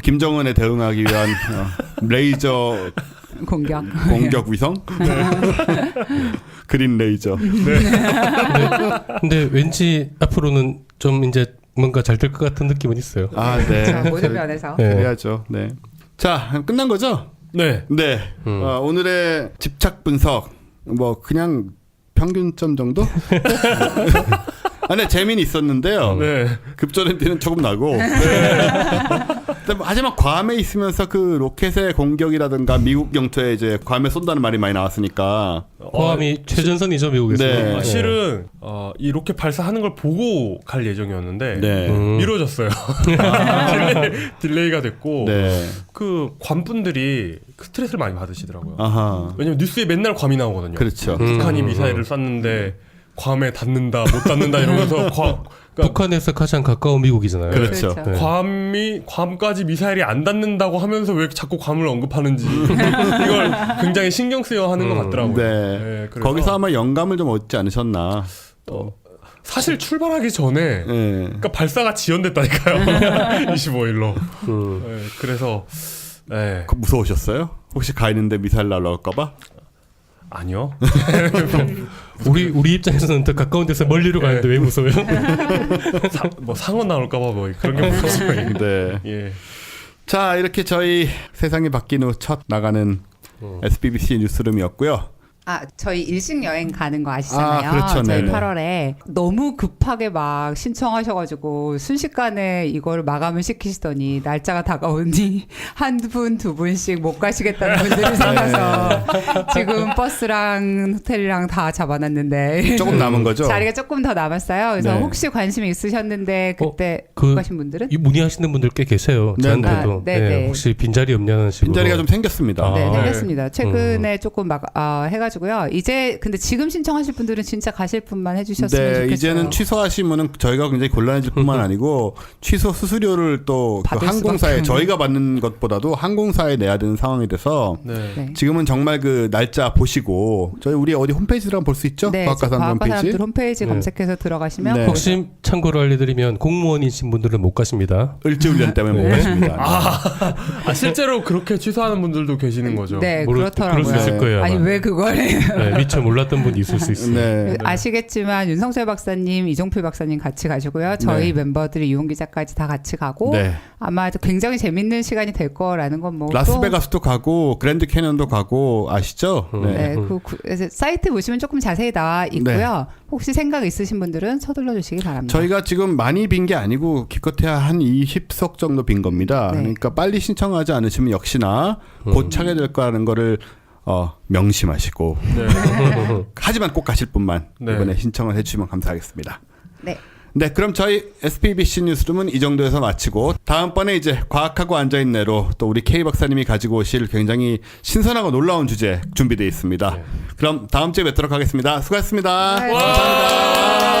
김정은에 대응하기 위한 레이저 공격 위성, 그린 레이저. 근데 왠지 앞으로는 좀 이제 뭔가 잘 될 것 같은 느낌은 있어요. 아, 네. 자, 모든 면에서. 네. 그래야죠. 네. 자, 끝난 거죠? 네. 네. 오늘의 집착 분석 뭐 그냥 평균점 정도? 근데 재미는 있었는데요. 네. 급전엔티는 조금 나고. 근데 하지만 괌에 있으면서 그 로켓의 공격이라든가 미국 영토에 이제 괌에 쏜다는 말이 많이 나왔으니까. 괌이 최전선이죠 미국에서. 네. 실은 이 로켓 발사하는 걸 보고 갈 예정이었는데 네. 미뤄졌어요. 딜레이가 됐고 네. 그 괌 분들이 스트레스를 많이 받으시더라고요. 아하. 왜냐면 뉴스에 맨날 괌이 나오거든요. 그렇죠. 북한이 미사일을 쐈는데 괌에 닿는다 못 닿는다 이러면서 그러니까 북한에서 가장 가까운 미국이잖아요. 그렇죠. 네. 괌까지 미사일이 안 닿는다고 하면서 왜 자꾸 괌을 언급하는지 이걸 굉장히 신경 쓰여 하는 것 같더라고요. 네. 그래서 거기서 아마 영감을 좀 얻지 않으셨나. 사실 출발하기 전에 네. 그러니까 발사가 지연됐다니까요. 25일로. 그래서 무서우셨어요? 혹시 가 있는데 미사일 날라올까봐? 아니요. 우리 입장에서는 더 가까운 데서 멀리로 가는데 왜 무서워요? 뭐 상어 나올까봐 뭐 그런 게 무서워요. 네. 예. 자, 이렇게 저희 세상이 바뀐 후 첫 나가는 SBBC 뉴스룸이었고요. 저희 일식 여행 가는 거 아시잖아요. 그렇죠. 저희 네네. 8월에 너무 급하게 막 신청하셔가지고 순식간에 이걸 마감을 시키시더니 날짜가 다가오니 한 분, 두 분씩 못 가시겠다는 분들이 생겨서 지금 버스랑 호텔이랑 다 잡아놨는데 조금 남은 거죠? 자리가 조금 더 남았어요. 그래서 네. 혹시 관심이 있으셨는데 그때 그 못 가신 분들은? 이 문의하시는 분들 꽤 계세요. 네, 저한테도. 네, 네. 혹시 빈자리 없냐는 식으로. 빈자리가 좀 생겼습니다. 네, 아, 생겼습니다. 최근에 조금 막 해가지고요. 이제 근데 지금 신청하실 분들은 진짜 가실 분만 해주셨으면 네, 좋겠어요. 이제는 취소하시면은 저희가 굉장히 곤란해질 뿐만 아니고 취소 수수료를 또 그 받을 항공사에 수밖에 저희가 받는 것보다도 항공사에 내야 되는 상황이 돼서 네. 지금은 정말 그 날짜 보시고 저희 우리 어디 홈페이지를 한번 볼 수 있죠? 네, 과학과 사람들 과학과 홈페이지. 사람들 홈페이지 검색해서 들어가시면 네. 혹시 참고로 알려드리면 공무원이신 분들은 못 가십니다. 을지훈련 때문에 못 가십니다. 실제로 그렇게 취소하는 분들도 계시는 거죠. 네, 그럴 그렇더라고요. 수 있을 거예요. 아니 아마. 왜 그걸 네, 미처 몰랐던 분이 있을 수 있어요. 네. 아시겠지만 윤성철 박사님, 이종필 박사님 같이 가시고요. 저희 네. 멤버들이 이용 기자까지 다 같이 가고 네. 아마 굉장히 재밌는 시간이 될 거라는 건 뭐 라스베가스도 가고 그랜드 캐년도 가고 아시죠? 네, 그래서 사이트 보시면 조금 자세히 나와 있고요. 혹시 생각 있으신 분들은 서둘러 주시기 바랍니다. 저희가 지금 많이 빈 게 아니고 기껏해야 한 20석 정도 빈 겁니다. 네. 그러니까 빨리 신청하지 않으시면 역시나 곧 차게 될 거라는 거를 명심하시고 하지만 꼭 가실 분만 네. 이번에 신청을 해주시면 감사하겠습니다. 네. 네, 그럼 저희 SPBC 뉴스룸은 이 정도에서 마치고 다음번에 이제 과학하고 앉아있네로 또 우리 K 박사님이 가지고 오실 굉장히 신선하고 놀라운 주제 준비되어 있습니다. 그럼 다음 주에 뵙도록 하겠습니다. 수고하셨습니다. 네. 감사합니다.